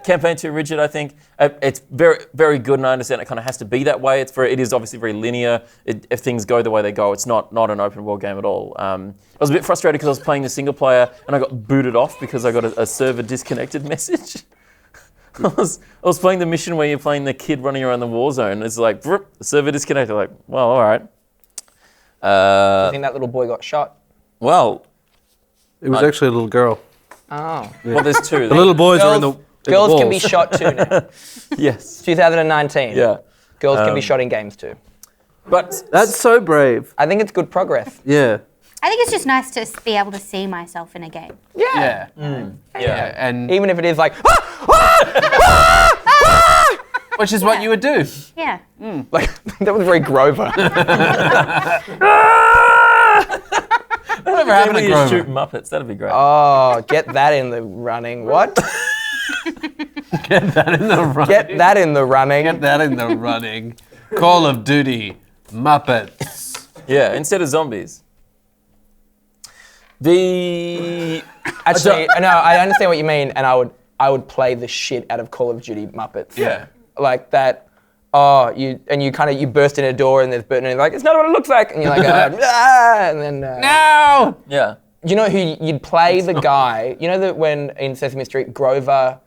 campaign too rigid. I think it's very, very good, and I understand it kind of has to be that way. It is obviously very linear. If things go the way they go, it's not an open world game at all. I was a bit frustrated because I was playing the single player and I got booted off because I got a server disconnected message. I was playing the mission where you're playing the kid running around the war zone. It's like, the server disconnected. Like, well, all right. I think that little boy got shot. Well, It was actually a little girl. Oh. well, there's two. The little boys are in the Girls can be walls. shot too now. Yes. 2019. Yeah. Girls can be shot in games too. But That's so brave. I think it's good progress. Yeah. I think it's just nice to be able to see myself in a game. Yeah. Yeah. And Even if it is like, which is what you would do. Yeah. like that was very Grover. Whatever happened to you Grover? shoot Muppets. That'd be great. Oh, get that in the running. What? Get that in the running. Get that in the running. Get that in the running. Call of Duty. Muppets. Yeah, instead of zombies. Actually, no, I understand what you mean, and I would play the shit out of Call of Duty Muppets. Yeah. Like that. Oh, you burst in a door and there's Burton and you're like, it's not what it looks like, and you're like, and then. No! Yeah. You know who you'd play the guy? You know that when in Sesame Street Grover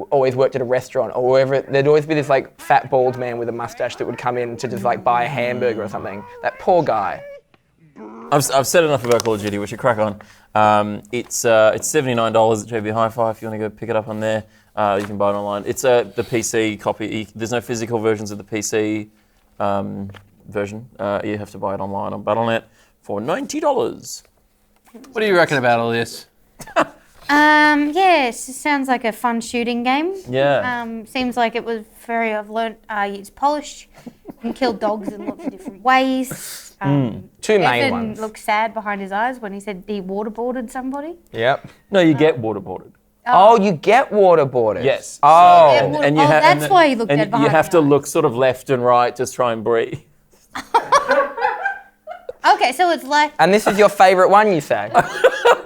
always worked at a restaurant or wherever. There'd always be this like fat bald man with a mustache that would come in to just like buy a hamburger or something. That poor guy. I've said enough about Call of Duty. We should crack on. It's $79 at JB Hi-Fi if you want to go pick it up on there. You can buy it online. It's the PC copy. There's no physical versions of the PC version. You have to buy it online on Battle.net for $90. What do you reckon about all this? Yeah, it sounds like a fun shooting game. Yeah. Seems like it was very. I've learnt it's polished. You can kill dogs in lots of different ways. Two main Evan ones. looked sad behind his eyes when he said he waterboarded somebody. Yep. No, you get waterboarded. Oh, you get waterboarded. Yes. Oh. And you that's why you looked and dead behind you have the to eye. look sort of left and right, just try and breathe. Okay, so it's like And this is your favourite one, you say?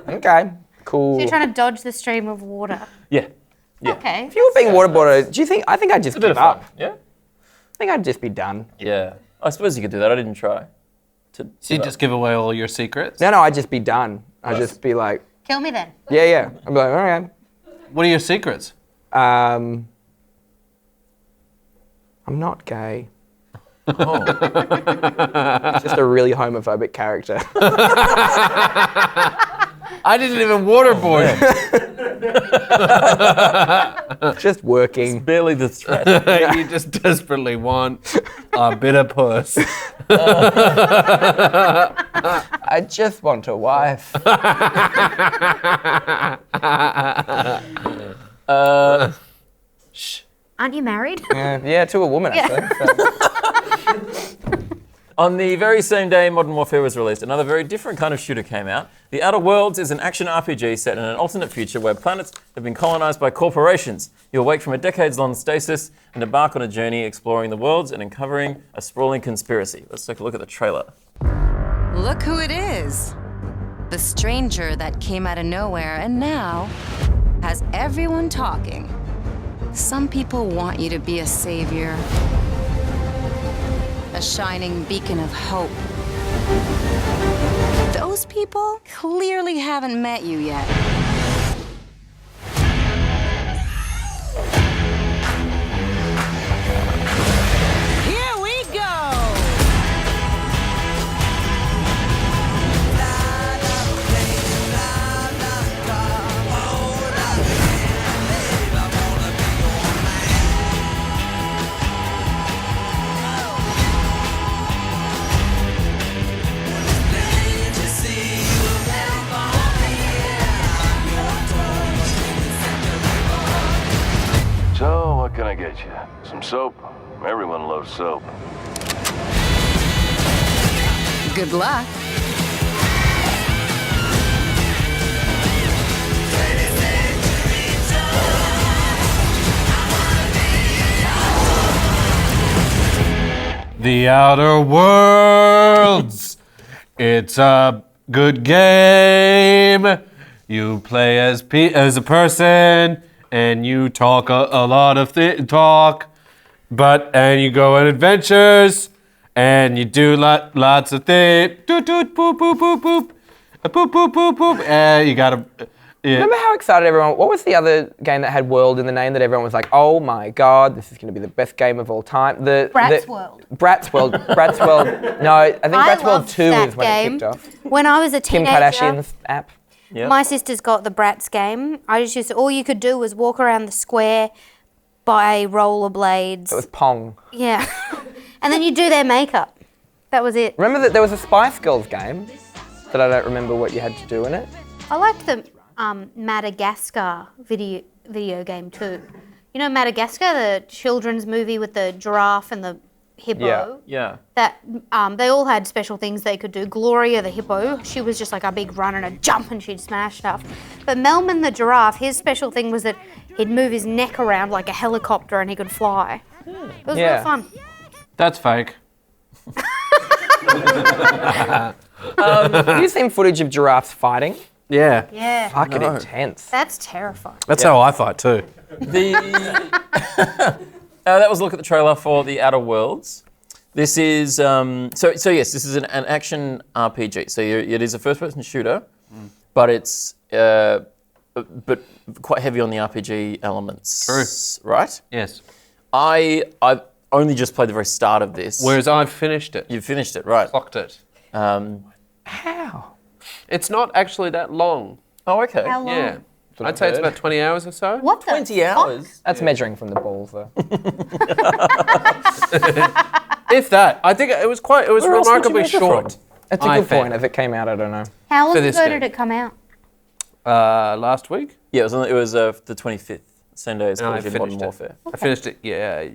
Okay. Cool. you're trying to dodge the stream of water. Yeah. Yeah. Okay. If you were being waterboarded, do you think? I think I'd just It's a bit give of fun. up. Yeah. I think I'd just be done. Yeah. I suppose you could do that. I didn't try. So you just give away all your secrets? No, I'd just be done. I'd just be like, Kill me then. yeah. I'd be like, all right. What are your secrets? I'm not gay. Oh. Just a really homophobic character. I didn't even waterboard. Just working. Barely the threat. You just desperately want a bit of puss. I just want a wife. Aren't you married? Yeah, to a woman, actually. So. On the very same day Modern Warfare was released, another very different kind of shooter came out. The Outer Worlds is an action RPG set in an alternate future where planets have been colonized by corporations. You'll wake from a decades-long stasis and embark on a journey exploring the worlds and uncovering a sprawling conspiracy. Let's take a look at the trailer. Look who it is. The stranger that came out of nowhere and now has everyone talking. Some people want you to be a savior. A shining beacon of hope. Those people clearly haven't met you yet. Here we go! So, what can I get you? Some soap? Everyone loves soap. Good luck. The Outer Worlds. It's a good game. You play as a person, and you talk a lot of talk, and you go on adventures, and you do lots of things. Doot doot boop boop boop boop, boop boop boop boop. And you gotta. Remember how excited everyone... What was the other game that had World in the name that everyone was like, oh my God, this is going to be the best game of all time? Bratz World. Bratz World. Bratz World. No, I think Bratz World loved 2 that is when game. it kicked off. When I was a Kim teenager, Kardashian's app. Yep. my sister's got the Bratz game. I just used to, all you could do was walk around the square, buy rollerblades. It was Pong. Yeah. And then you do their makeup. That was it. Remember that there was a Spice Girls game that I don't remember what you had to do in it? I liked the Madagascar video game too. You know Madagascar, the children's movie with the giraffe and the hippo? Yeah. That they all had special things they could do. Gloria the hippo, she was just like a big run and a jump and she'd smash stuff. But Melman the giraffe, his special thing was that he'd move his neck around like a helicopter and he could fly. It was real fun. That's fake. Have you seen footage of giraffes fighting? Yeah. Yeah. Fucking intense. That's terrifying. That's how I fight too. That was a look at the trailer for The Outer Worlds. This is, so yes, this is an action RPG. So it is a first-person shooter, but it's but quite heavy on the RPG elements. True. Right? Yes. I've only just played the very start of this. Whereas I've finished it. You've finished it, right? Clocked it. How? It's not actually that long. Oh, okay. How long? Yeah. I'd say it's about 20 hours or so. What? 20 hours? That's measuring from the balls, though. If that. I think it was Where else would you remarkably measure short. from? That's a I good think. point. As it came out, I don't know. How long For ago this game. did it come out? Last week. Yeah, it was the 25th. Same day as And Call I of Duty Modern finished it. Warfare. I finished it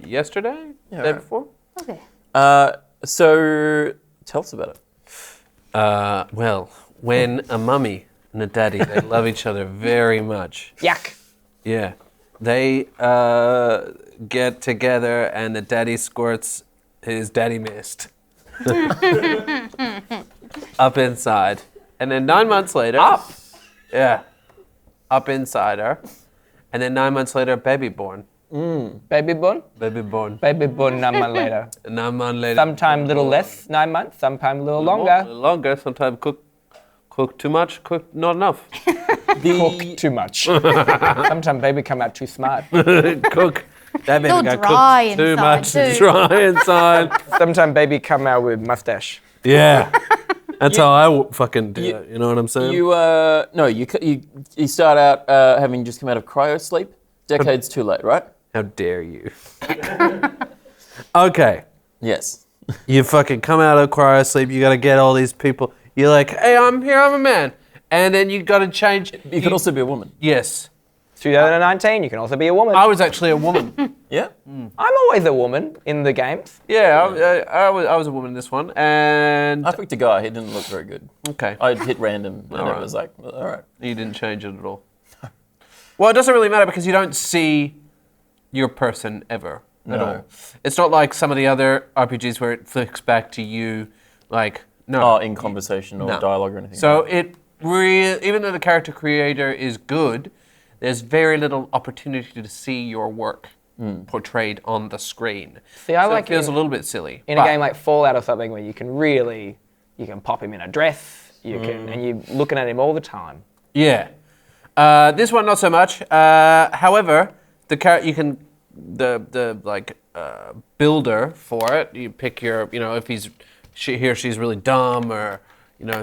yesterday? Yeah, Day right. before? Okay. So, tell us about it. Well, when a mummy and a daddy, they love each other very much. Yak. Yeah. They get together and the daddy squirts his daddy mist up inside. And then 9 months later... Up? Yeah. Up inside her. And then 9 months later, baby born. Baby born? Baby born. Baby born 9 months later. 9 months later. Sometime little less, 9 months. Sometime a little longer. Longer. Sometimes cook too much, cook not enough. Cook too much. Sometimes baby come out too smart. Cook. That baby all got dry cooked too inside, much. too. Dry inside. Sometimes baby come out with mustache. Yeah. That's how I fucking do it. You know what I'm saying? You start out having just come out of cryo sleep. Decades too late, right? How dare you? Okay. Yes. You fucking come out of cryo sleep. You got to get all these people. You're like, hey, I'm here. I'm a man. And then you got to change. You could also be a woman. Yes. 2019, you can also be a woman. I was actually a woman. Yeah? I'm always a woman in the games. Yeah, I was a woman in this one. And I picked a guy. He didn't look very good. okay. I hit random and Alright. it was like, all right. You didn't change it at all. Well, it doesn't really matter because you don't see your person ever at No. all. It's not like some of the other RPGs where it flicks back to you, like no. Oh, in conversation or No. dialogue or anything. So even though the character creator is good, there's very little opportunity to see your work portrayed on the screen. See, I so like it feels in- a little bit silly. In but- a game like Fallout or something where you can pop him in a dress, and you're looking at him all the time. Yeah. This one not so much. However, the builder for it, you pick your, if he or she's really dumb or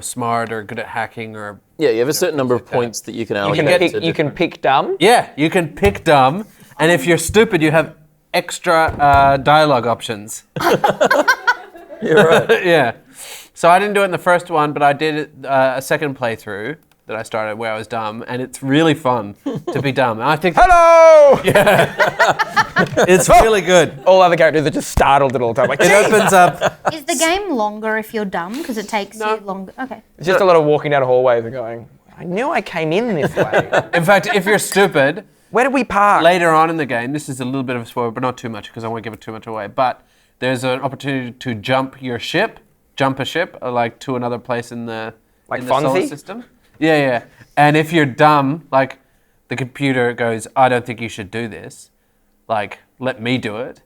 smart or good at hacking or yeah, you have a certain number of points that you can You allocate. can, you can pick dumb. yeah, you can pick dumb, and if you're stupid, you have extra dialogue options. You're right. Yeah. So I didn't do it in the first one, but I did it a second playthrough that I started where I was dumb, and it's really fun to be dumb. And I think Hello! it's really good. All other characters are just startled at all time. Like, It opens up. Is the game longer if you're dumb? Because it takes No. you longer. Okay. it's just a lot of walking down hallways and going, I knew I came in this way. In fact, if you're stupid, Where did we park? later on in the game, this is a little bit of a spoiler, but not too much because I won't give it too much away. But there's an opportunity to jump a ship, like to another place in the Like in the solar Fonzie? system. Yeah. And if you're dumb, like the computer goes, I don't think you should do this. Like, let me do it.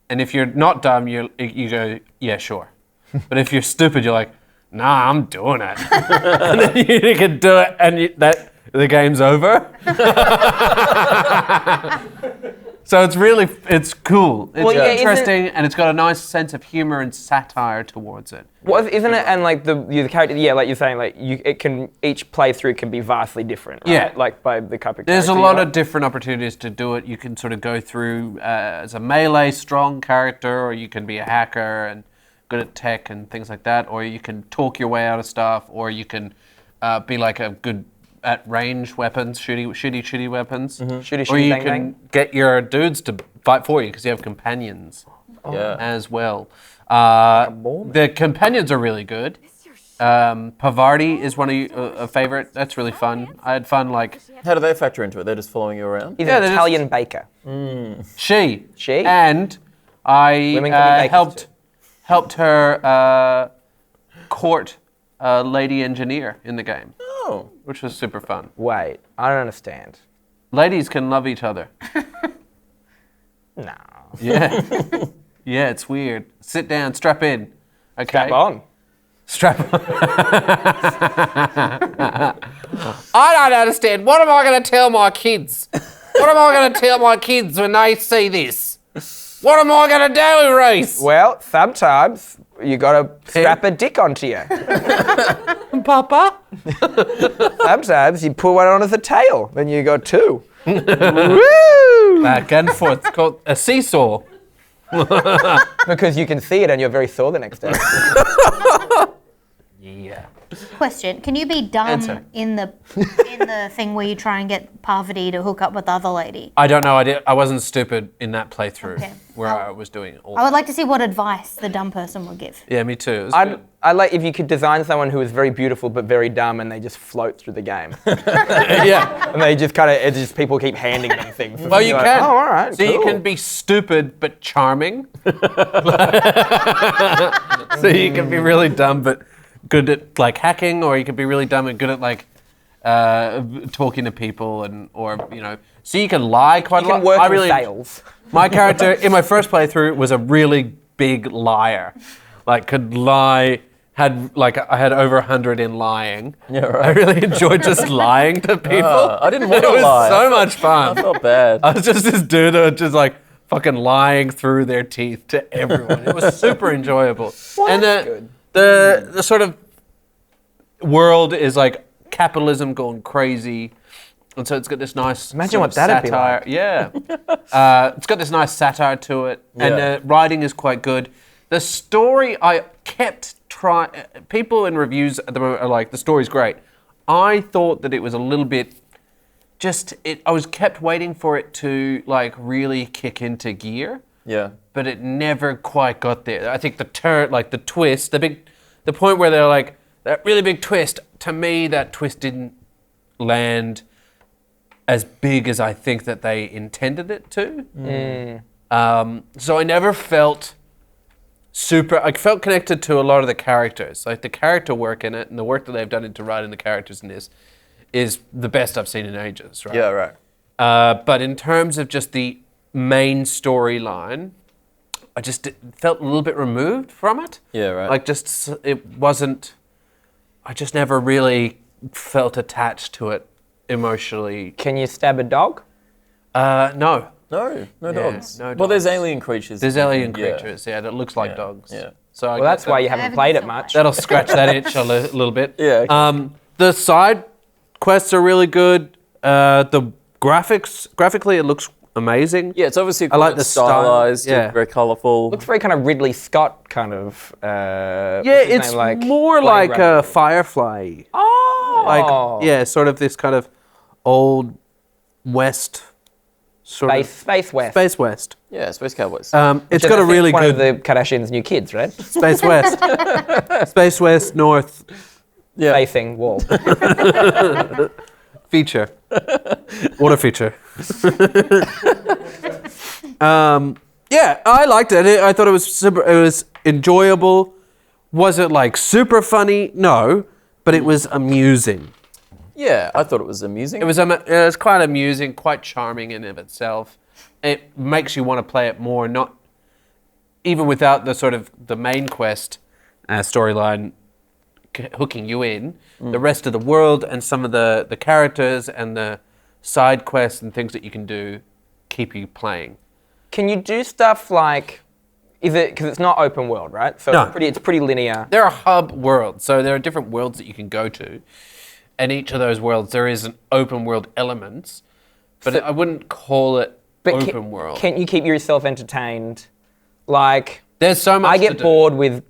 And if you're not dumb, you go, yeah, sure. But if you're stupid, you're like, nah, I'm doing it. And then you can do it, and the game's over. So it's cool. It's Well, yeah, isn't- interesting, and it's got a nice sense of humor and satire towards it. Well, isn't it? And like the character, yeah, like you're saying, like each playthrough can be vastly different, right? Yeah. Like by the type of There's a character lot you of different opportunities to do it. You can sort of go through as a melee strong character, or you can be a hacker and good at tech and things like that, or you can talk your way out of stuff, or you can be like a good at range weapons, shitty weapons. Shitty, Or you bang, can bang. get your dudes to fight for you because you have companions Yeah. as well. The companions are really good. Pavardi is one of a favorite. That's really fun. I had fun like How do they factor into it? They're just following you around? He's Yeah, an they're Italian baker. she. She? And I Women can be bakers helped her court a lady engineer in the game, Oh. which was super fun. Wait, I don't understand. Ladies can love each other. No. Yeah. Yeah, it's weird. Sit down, strap in. Okay. Strap on. Strap on. I don't understand. What am I going to tell my kids? What am I going to tell my kids when they see this? What am I going to do, Rhys? Well, sometimes you got to strap a dick onto you. Papa? Sometimes you put one on as a tail, then you got two. Woo! Back and forth. It's called a seesaw. Because you can see it and you're very sore the next day. Yeah. Question: can you be dumb Answer. in the thing where you try and get Parvati to hook up with the other lady? I don't know. I wasn't stupid in that playthrough Okay. where I was doing it all. I would like to see what advice the dumb person would give. Yeah, me too. It was I good. like if you could design someone who is very beautiful but very dumb and they just float through the game. Yeah. And they just kind of, it's just people keep handing them things. Well, you You're can. Like, oh, all right, So you cool. can be stupid but charming. So you can be really dumb but good at like hacking, or you can be really dumb and good at like talking to people, and or you know. So you can lie quite You a can lot. work in sales. My character in my first playthrough was a really big liar. Like could lie. I had over 100 in lying. Yeah, right. I really enjoyed just lying to people. I didn't want It to was lie. so much fun. I felt bad. I was just this dude that was just like fucking lying through their teeth to everyone. It was super enjoyable. And the sort of world is like capitalism going crazy. And so it's got this nice Imagine sort what of that'd be satire. like. Yeah. It's got this nice satire to it. And Yeah. the writing is quite good. The story, I kept trying... People in reviews at the moment are like, the story's great. I thought that it was a little bit... I was kept waiting for it to like really kick into gear. Yeah. But it never quite got there. I think the twist, the point where they're like, that really big twist, to me that twist didn't land as big as I think that they intended it to. So I never felt I felt connected to a lot of the characters. Like the character work in it and the work that they've done into writing the characters in this is the best I've seen in ages, right? Yeah, right. But in terms of just the main storyline, I just felt a little bit removed from it. Yeah, right. Like it wasn't, I just never really felt attached to it emotionally. Can you stab a dog? No. No dogs. no Well, there's dogs. alien creatures. There's alien Yeah. creatures, that looks like dogs. Yeah. So Well, that's why you haven't haven't played it so much. that'll scratch that itch a little bit. Yeah. The side quests are really good. The graphically, it looks amazing. Yeah, it's obviously I like quite the style. stylized, Yeah. very colourful. Looks very kind of Ridley Scott kind of. Yeah, what's his it's name, more Blade like Runner. a Firefly. Oh. Like, sort of this kind of old West sort Space West. Space West. Yeah, Space Cowboys. It's Which got I a think really one good of the Kardashians' new kids, right? Space West. Space West North yeah. Facing wall. feature. Water feature. Yeah, I liked it. I thought it was enjoyable. Was it like super funny? No, but it was amusing. Yeah, I thought it was amusing. It was quite amusing, quite charming in of itself. It makes you want to play it more, not even without the sort of the main quest storyline hooking you in. The rest of the world and some of the characters and the side quests and things that you can do keep you playing. Can you do stuff like? Is it because it's not open world, right? So No. it's pretty linear. There are hub worlds, so there are different worlds that you can go to. And each of those worlds, there is an open world elements, but So- I wouldn't call it But open world. Can't you keep yourself entertained? Like There's so much I to get do. bored with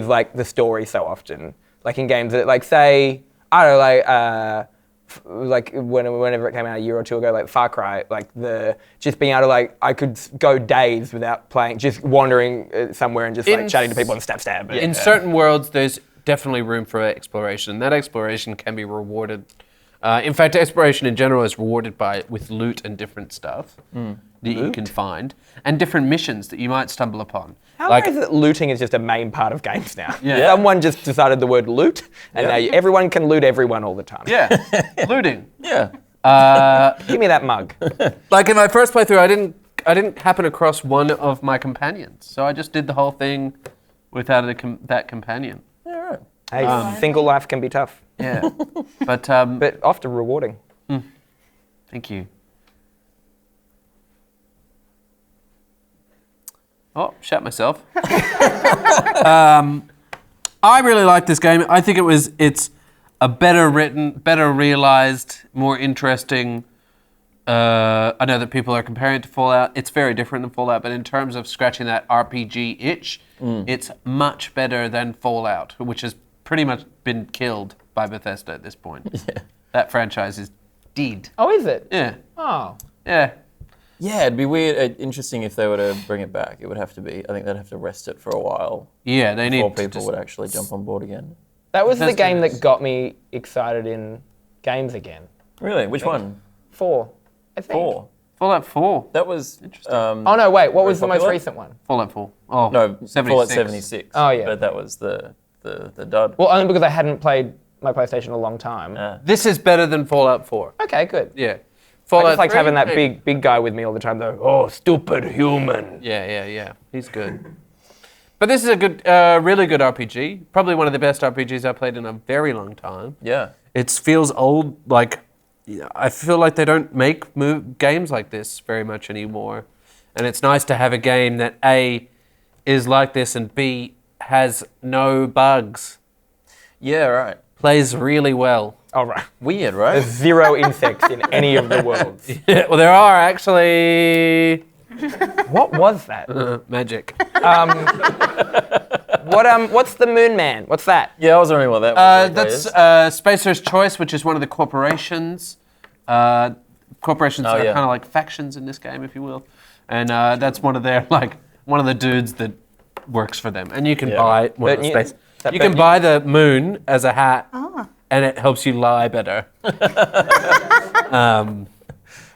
like the story so often. Like in games that like say I don't know like whenever it came out a year or two ago, like Far Cry, like just being able to like I could go days without playing, just wandering somewhere and just like chatting to people and stab. In certain worlds, there's definitely room for exploration. And that exploration can be rewarded. In fact, exploration in general is rewarded with loot and different stuff that you can find, and different missions that you might stumble upon. How rare is it that looting is just a main part of games now? Yeah. Someone just decided the word loot, and now everyone can loot everyone all the time. Yeah, looting. yeah. Give me that mug. Like in my first playthrough, I didn't happen across one of my companions, so I just did the whole thing without that companion. Yeah, Hey, single life can be tough, Yeah. But but often rewarding. thank you. Oh, shut myself. I really like this game. I think it's a better written, better realized, more interesting. I know that people are comparing it to Fallout. It's very different than Fallout, but in terms of scratching that RPG itch, it's much better than Fallout, which has pretty much been killed by Bethesda at this point. Yeah. That franchise is dead. Oh, is it? Yeah. Oh. Yeah. Yeah, it'd be weird, interesting if they were to bring it back. It would have to be. I think they'd have to rest it for a while Yeah, they before need people would actually jump on board again. That was the Bethesda game is- that got me excited in games again. Really? Which one? 4, I think. 4. Fallout 4. That was interesting. Oh no, wait. What was the most popular? recent one? Fallout 4. Oh, No, 76. Fallout 76. Oh, yeah. But that was the dud. Well, only because I hadn't played my PlayStation in a long time. This is better than Fallout 4. Okay, good. Yeah. I Fallout just liked 3, having that hey. big guy with me all the time, though. Oh, stupid human. Yeah. He's good. But this is a good, really good RPG. Probably one of the best RPGs I've played in a very long time. Yeah. It feels old. Like, I feel like they don't make games like this very much anymore. And it's nice to have a game that A, is like this, and B, has no bugs. Yeah, right. Plays really well. All right. Weird, right? There's 0 insects in any of the worlds. Yeah, well, there are actually What was that? magic. What's the Moon Man? What's that? Yeah, I was wondering what that was. That's Spacer's Choice, which is one of the corporations. Corporations are yeah. kind of like factions in this game, if you will. And that's one of their, one of the dudes that works for them. And you can buy one of the space. You can buy the moon as a hat, and it helps you lie better.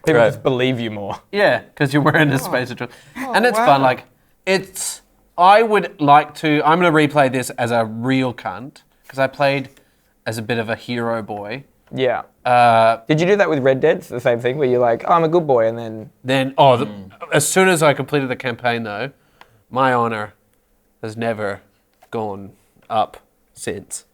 People just believe you more. Yeah, because you're wearing a Spacer Choice. And it's fun. I would like to, I'm going to replay this as a real cunt, because I played as a bit of a hero boy. Yeah. Did you do that with Red Dead? It's the same thing, where you're like, oh, I'm a good boy, and then... As soon as I completed the campaign, though, my honor has never gone up since.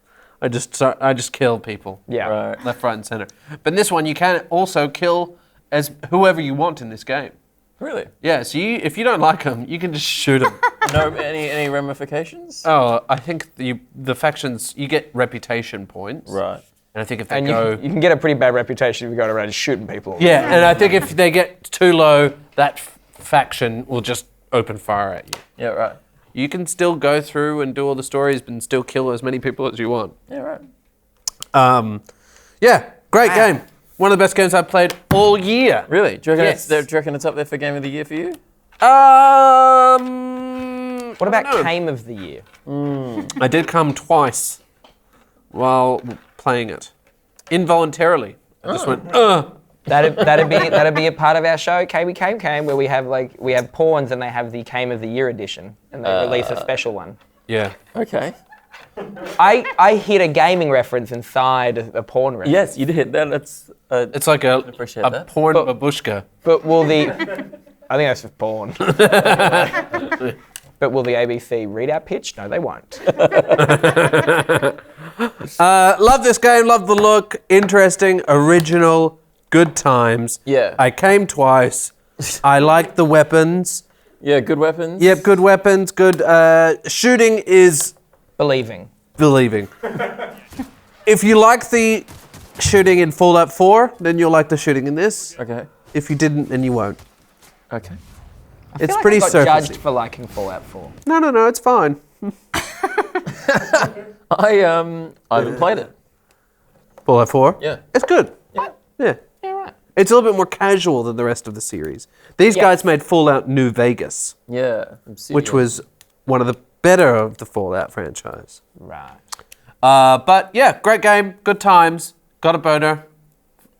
I just kill people. Yeah. Right. Left, right, and center. But in this one, you can also kill as whoever you want in this game. Really? Yeah, so if you don't like them, you can just shoot them. No, any ramifications? Oh, I think the factions, you get reputation points. Right. And I think if they And go... you can get a pretty bad reputation if you go around shooting people. Yeah, and I think if they get too low, that faction will just open fire at you. Yeah, right. You can still go through and do all the stories and still kill as many people as you want. Yeah, right. Yeah, great game. One of the best games I've played all year. Really? Do you reckon, Yes. do you reckon it's up there for Game of the Year for you? What about Game of the Year? I did come twice while playing it. Involuntarily. I just went, That'd be a part of our show, KB Came, where we have pawns and they have the Game of the Year edition, and they release a special one. Yeah. Okay. I hit a gaming reference inside a porn reference. Yes, you did. That's. It's like a appreciate that. porn babushka. But will the... I think that's just porn. But will the ABC read our pitch? No, they won't. Love this game, love the look, interesting, original, good times. Yeah. I came twice. I like the weapons. Yeah, good weapons. Yep, good weapons, good shooting is Believing. believing. If you like the shooting in Fallout 4, then you'll like the shooting in this. Okay. If you didn't, then you won't. Okay. It's I pretty got surfacey. judged for liking Fallout 4. No, it's fine. I haven't played it. Fallout 4? Yeah. It's good. Yeah. Yeah. Yeah, right. It's a little bit more casual than the rest of the series. These guys made Fallout New Vegas, Yeah. which was one of the better of the Fallout franchise. Right. But yeah, great game, good times, got a boner.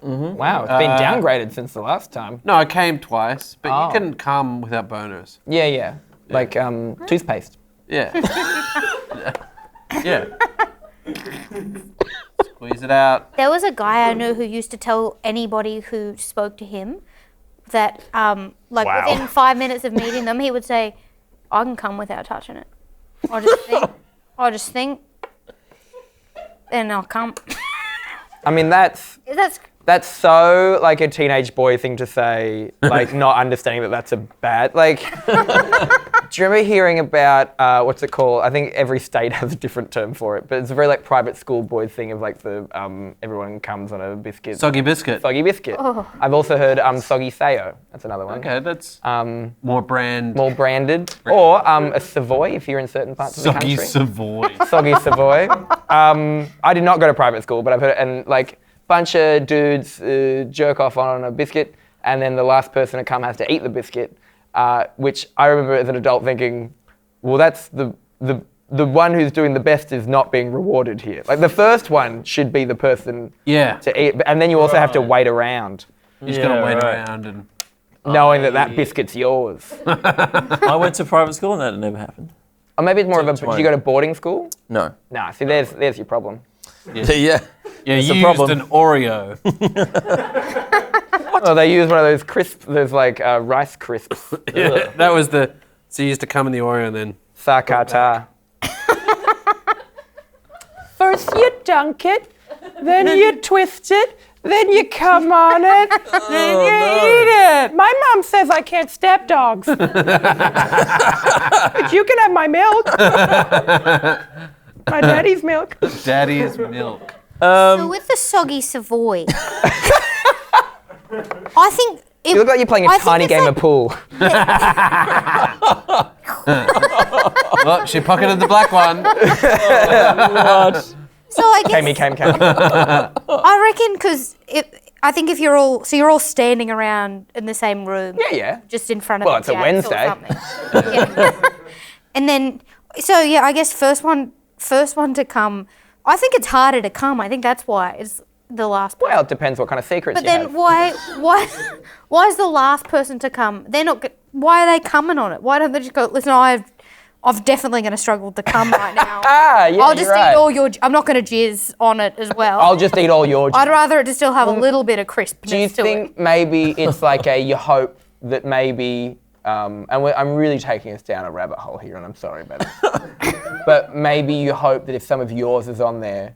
Wow, it's been downgraded since the last time. No, I came twice, but Oh. you can come without boners. Yeah. Like toothpaste. Yeah. Yeah. Squeeze it out. There was a guy I knew who used to tell anybody who spoke to him that, within 5 minutes of meeting them, he would say, "I can come without touching it. I just think." then I'll come. I mean, that's so like a teenage boy thing to say, like not understanding that that's a bad, like, do you remember hearing about, what's it called? I think every state has a different term for it, but it's a very like private school boy thing of like the, everyone comes on a biscuit. Soggy biscuit. Soggy biscuit. Oh. I've also heard soggy sayo. That's another one. Okay, that's more branded. Or a Savoy if you're in certain parts of the country. Soggy Savoy. Soggy Savoy. I did not go to private school, but I've heard, and like, bunch of dudes jerk off on a biscuit, and then the last person to come has to eat the biscuit, which I remember as an adult thinking, well, that's the one who's doing the best is not being rewarded here. Like the first one should be the person to eat, and then you also have to wait around. You just gotta wait around and knowing that biscuit's yours. I went to private school and that never happened. Or maybe it's more of a. Did you go to boarding school? No. Nah. See, there's your problem. Yeah. Yeah, That's you the used problem. an Oreo. Oh, they use one of those crisps. There's like rice crisps. Yeah, that was the. So you used to come in the Oreo and then. Sakata. First you dunk it, then you twist it, then you come on it, then you eat it. My mom says I can't step dogs. But you can have my milk. My daddy's milk. Daddy's milk. So with the soggy Savoy, I think You look like you're playing a tiny game of pool. Well, she pocketed the black one. so. I guess Gamey. I reckon because I think if you're all standing around in the same room. Yeah. Just in front of. Well, it's a Wednesday. Or something. Yeah. And then I guess first one to come. I think it's harder to come. I think that's why it's the last person. Well, it depends what kind of secrets But you then have. why is the last person to come? They're not. Why are they coming on it? Why don't they just go? Listen, I'm definitely going to struggle to come right now. Yeah, I'll just you're right. eat all your. I'm not going to jizz on it as well. I'll just eat all your. I'd rather it to still have a little bit of crispness Do you to think it. maybe it's like you hope that maybe, and I'm really taking us down a rabbit hole here, and I'm sorry about it. But maybe you hope that if some of yours is on there,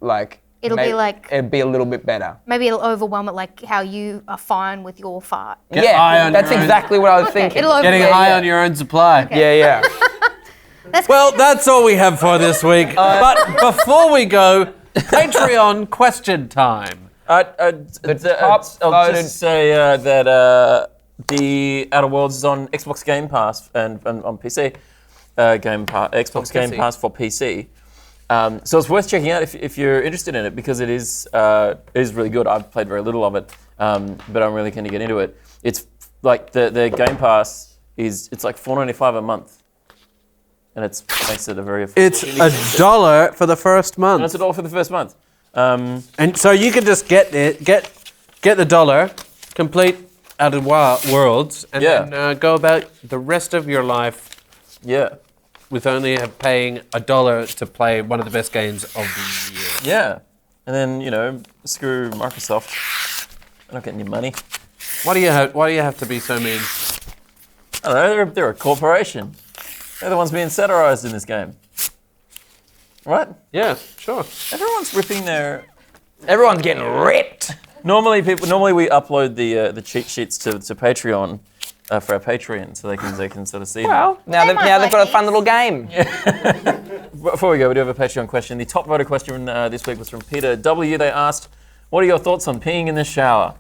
like It'll be like. it'd be a little bit better. Maybe it'll overwhelm it, like how you are fine with your fart. Get high on that's your own- exactly what I was thinking. It'll Getting overwhelm. high on your own supply. Yeah. Well, that's all we have for this week. But before we go, Patreon question time. top I'll voted- just say that the Outer Worlds is on Xbox Game Pass and on PC. Xbox Game PC. Pass for PC. So it's worth checking out if you're interested in it because it is really good. I've played very little of it, but I'm really keen to get into it. It's like the Game Pass it's like $4.95 a month, and it makes it a very affordable. It's $1 for the first And month. it's $1 for the first month. And so you can just get the $1, complete Outer Worlds, and then go about the rest of your life Yeah. with only paying $1 to play one of the best games of the year. Yeah. And then, screw Microsoft. They're not getting your money. Why do you have to be so mean? I don't know, they're a corporation. They're the ones being satirized in this game. Right? Yeah, sure. Everyone's ripping their... Everyone's getting ripped. Normally we upload the cheat sheets to Patreon for our Patreon so they can sort of see them. Well, now they've got a fun little game. Before we go, we do have a Patreon question. The top voted question this week was from Peter W. They asked, what are your thoughts on peeing in the shower?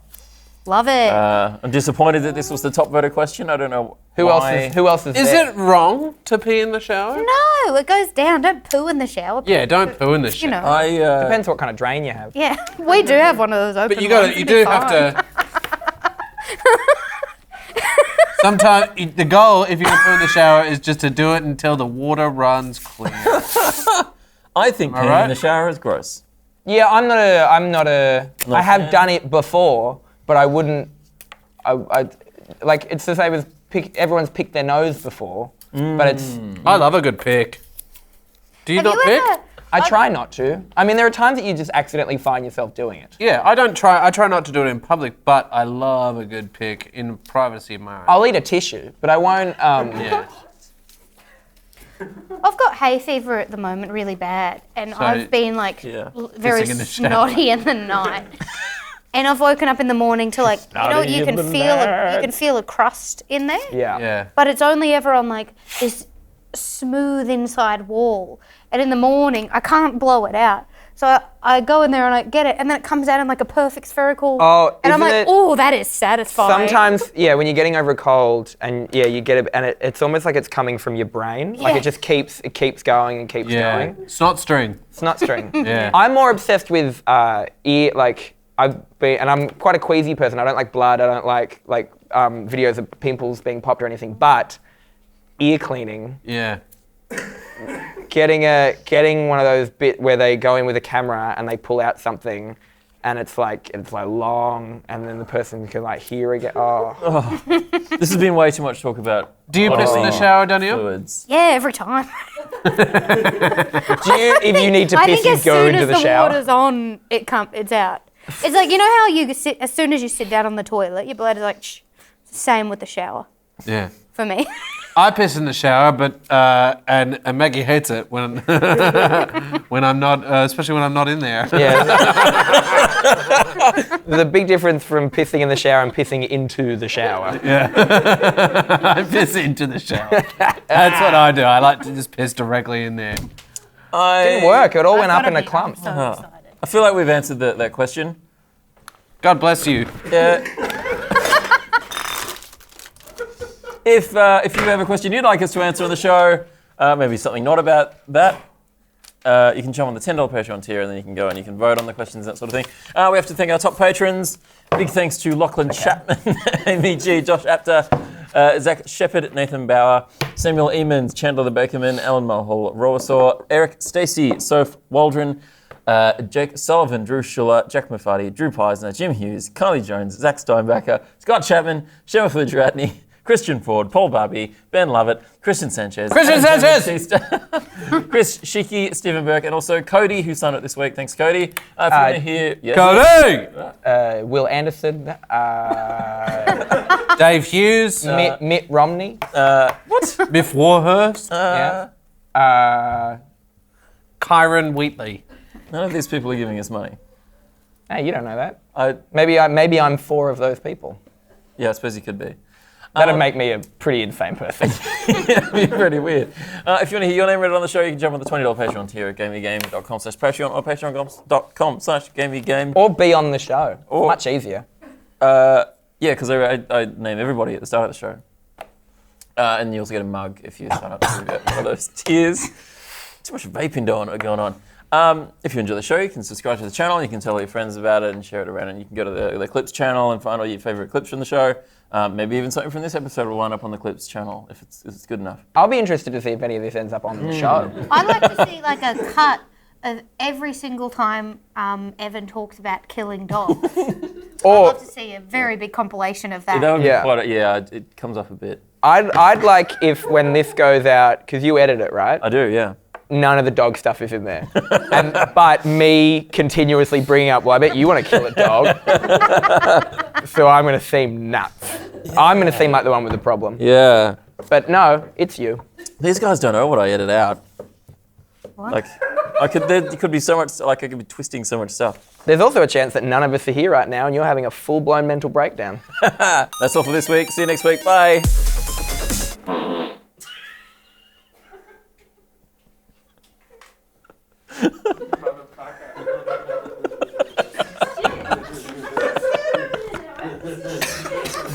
Love it. I'm disappointed that this was the top voted question. I don't know Who why. else is Is there? it wrong to pee in the shower? No, it goes down. Don't poo in the shower. Yeah, don't poo in the shower. You know. I Depends what kind of drain you have. Yeah, we do have one of those open. But you ones, do it'll be have fine. to. Sometimes the goal, if you're gonna poo in the shower, is just to do it until the water runs clear. I think peeing right? in the shower is gross. Yeah, I have done it before, but I wouldn't. I like it's the same as everyone's picked their nose before, but it's. I love a good pick. Do you Have not you pick? ever- I try not to. I mean, there are times that you just accidentally find yourself doing it. Yeah, I don't try. I try not to do it in public, but I love a good pick in privacy of my own. I'll eat a tissue, but I won't. Yeah. I've got hay fever at the moment, really bad, and I've been like Yeah. very Pissing in the shower. snotty in the night. And I've woken up in the morning to like, you know, you can feel a crust in there. Yeah. But it's only ever on like this smooth inside wall. And in the morning, I can't blow it out. So I go in there and I get it, and then it comes out in like a perfect spherical. Oh, and I'm isn't like, it- oh, that is satisfying. Sometimes, when you're getting over a cold and you get it, and it's almost like it's coming from your brain. Like Yeah. it just keeps going and keeps Yeah. going. Snot string. It's not string. Yeah. I'm more obsessed with ear, like and I'm quite a queasy person. I don't like blood. I don't like videos of pimples being popped or anything. But ear cleaning, Yeah. getting one of those bit where they go in with a camera and they pull out something, and it's like long, and then the person can like hear again. Oh, This has been way too much talk about. Do you piss in the shower, Danielle? Fluids. Yeah, every time. if you need to I piss, think you as go soon into as the the shower. water's on, it's out. It's like, you know how you sit, as soon as you sit down on the toilet, your bladder's like, shh. Same with the shower, Yeah. for me. I piss in the shower, but and Maggie hates it when when I'm not, especially when I'm not in there. Yeah. There's a big difference from pissing in the shower and pissing into the shower. I piss into the shower. That's what I do. I like to just piss directly in there. Didn't work. It all went up in a I'm clump. so excited. I feel like we've answered that question. God bless you. Yeah. If you have a question you'd like us to answer on the show, maybe something not about that, you can jump on the $10 Patreon tier, and then you can go and you can vote on the questions, that sort of thing. We have to thank our top patrons. Big thanks to Lachlan Chapman, Amy G, Josh Apter, Zach Shepherd, Nathan Bauer, Samuel Eamons, Chandler the Bakerman, Alan Mulhall, Rowasaw, Eric Stacey, Soph Waldron, Jake Sullivan, Drew Schuller, Jack Mafati, Drew Peisner, Jim Hughes, Kylie Jones, Zach Steinbacher, Scott Chapman, Shema Fudgeratney, Christian Ford, Paul Barbie, Ben Lovett, Christian Sanchez, Chris Shiki, Stephen Burke, and also Cody, who signed up this week. Thanks, Cody. If you want to hear... Yes. Cody! Will Anderson, Dave Hughes. Mitt Romney. Biff Warhurst. Kyron Wheatley. None of these people are giving us money. Hey, you don't know that. Maybe I'm four of those people. Yeah, I suppose you could be. That'd make me a pretty insane person. It'd be pretty weird. If you want to hear your name read on the show, you can jump on the $20 Patreon tier at gameygame.com/Patreon or patreon.com/gameygame. Or be on the show. Or- Much easier. Yeah, because I name everybody at the start of the show. And you also get a mug if you sign up to get one of those tiers. Too much vaping going on. If you enjoy the show, you can subscribe to the channel. You can tell all your friends about it and share it around. And you can go to the Clips channel and find all your favorite clips from the show. Maybe even something from this episode will line up on the Clips channel if it's good enough. I'll be interested to see if any of this ends up on the show. I'd like to see like a cut of every single time Evan talks about killing dogs. I'd love to see a very big compilation of that. That would be quite it comes up a bit. I'd like if when this goes out, because you edit it, right? I do, yeah. None of the dog stuff is in there. But me continuously bringing up, well, I bet you want to kill a dog. So I'm going to seem nuts. I'm going to seem like the one with the problem. Yeah. But no, it's you. These guys don't know what I edit out. What? Like, there could be so much, like I could be twisting so much stuff. There's also a chance that none of us are here right now and you're having a full-blown mental breakdown. That's all for this week. See you next week. Bye.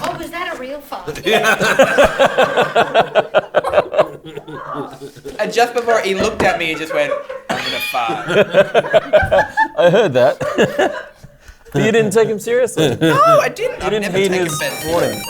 Oh, was that a real fart? And just before he looked at me, he just went, I'm going to fart. I heard that. But you didn't take him seriously. No, I didn't. You didn't heed his warning.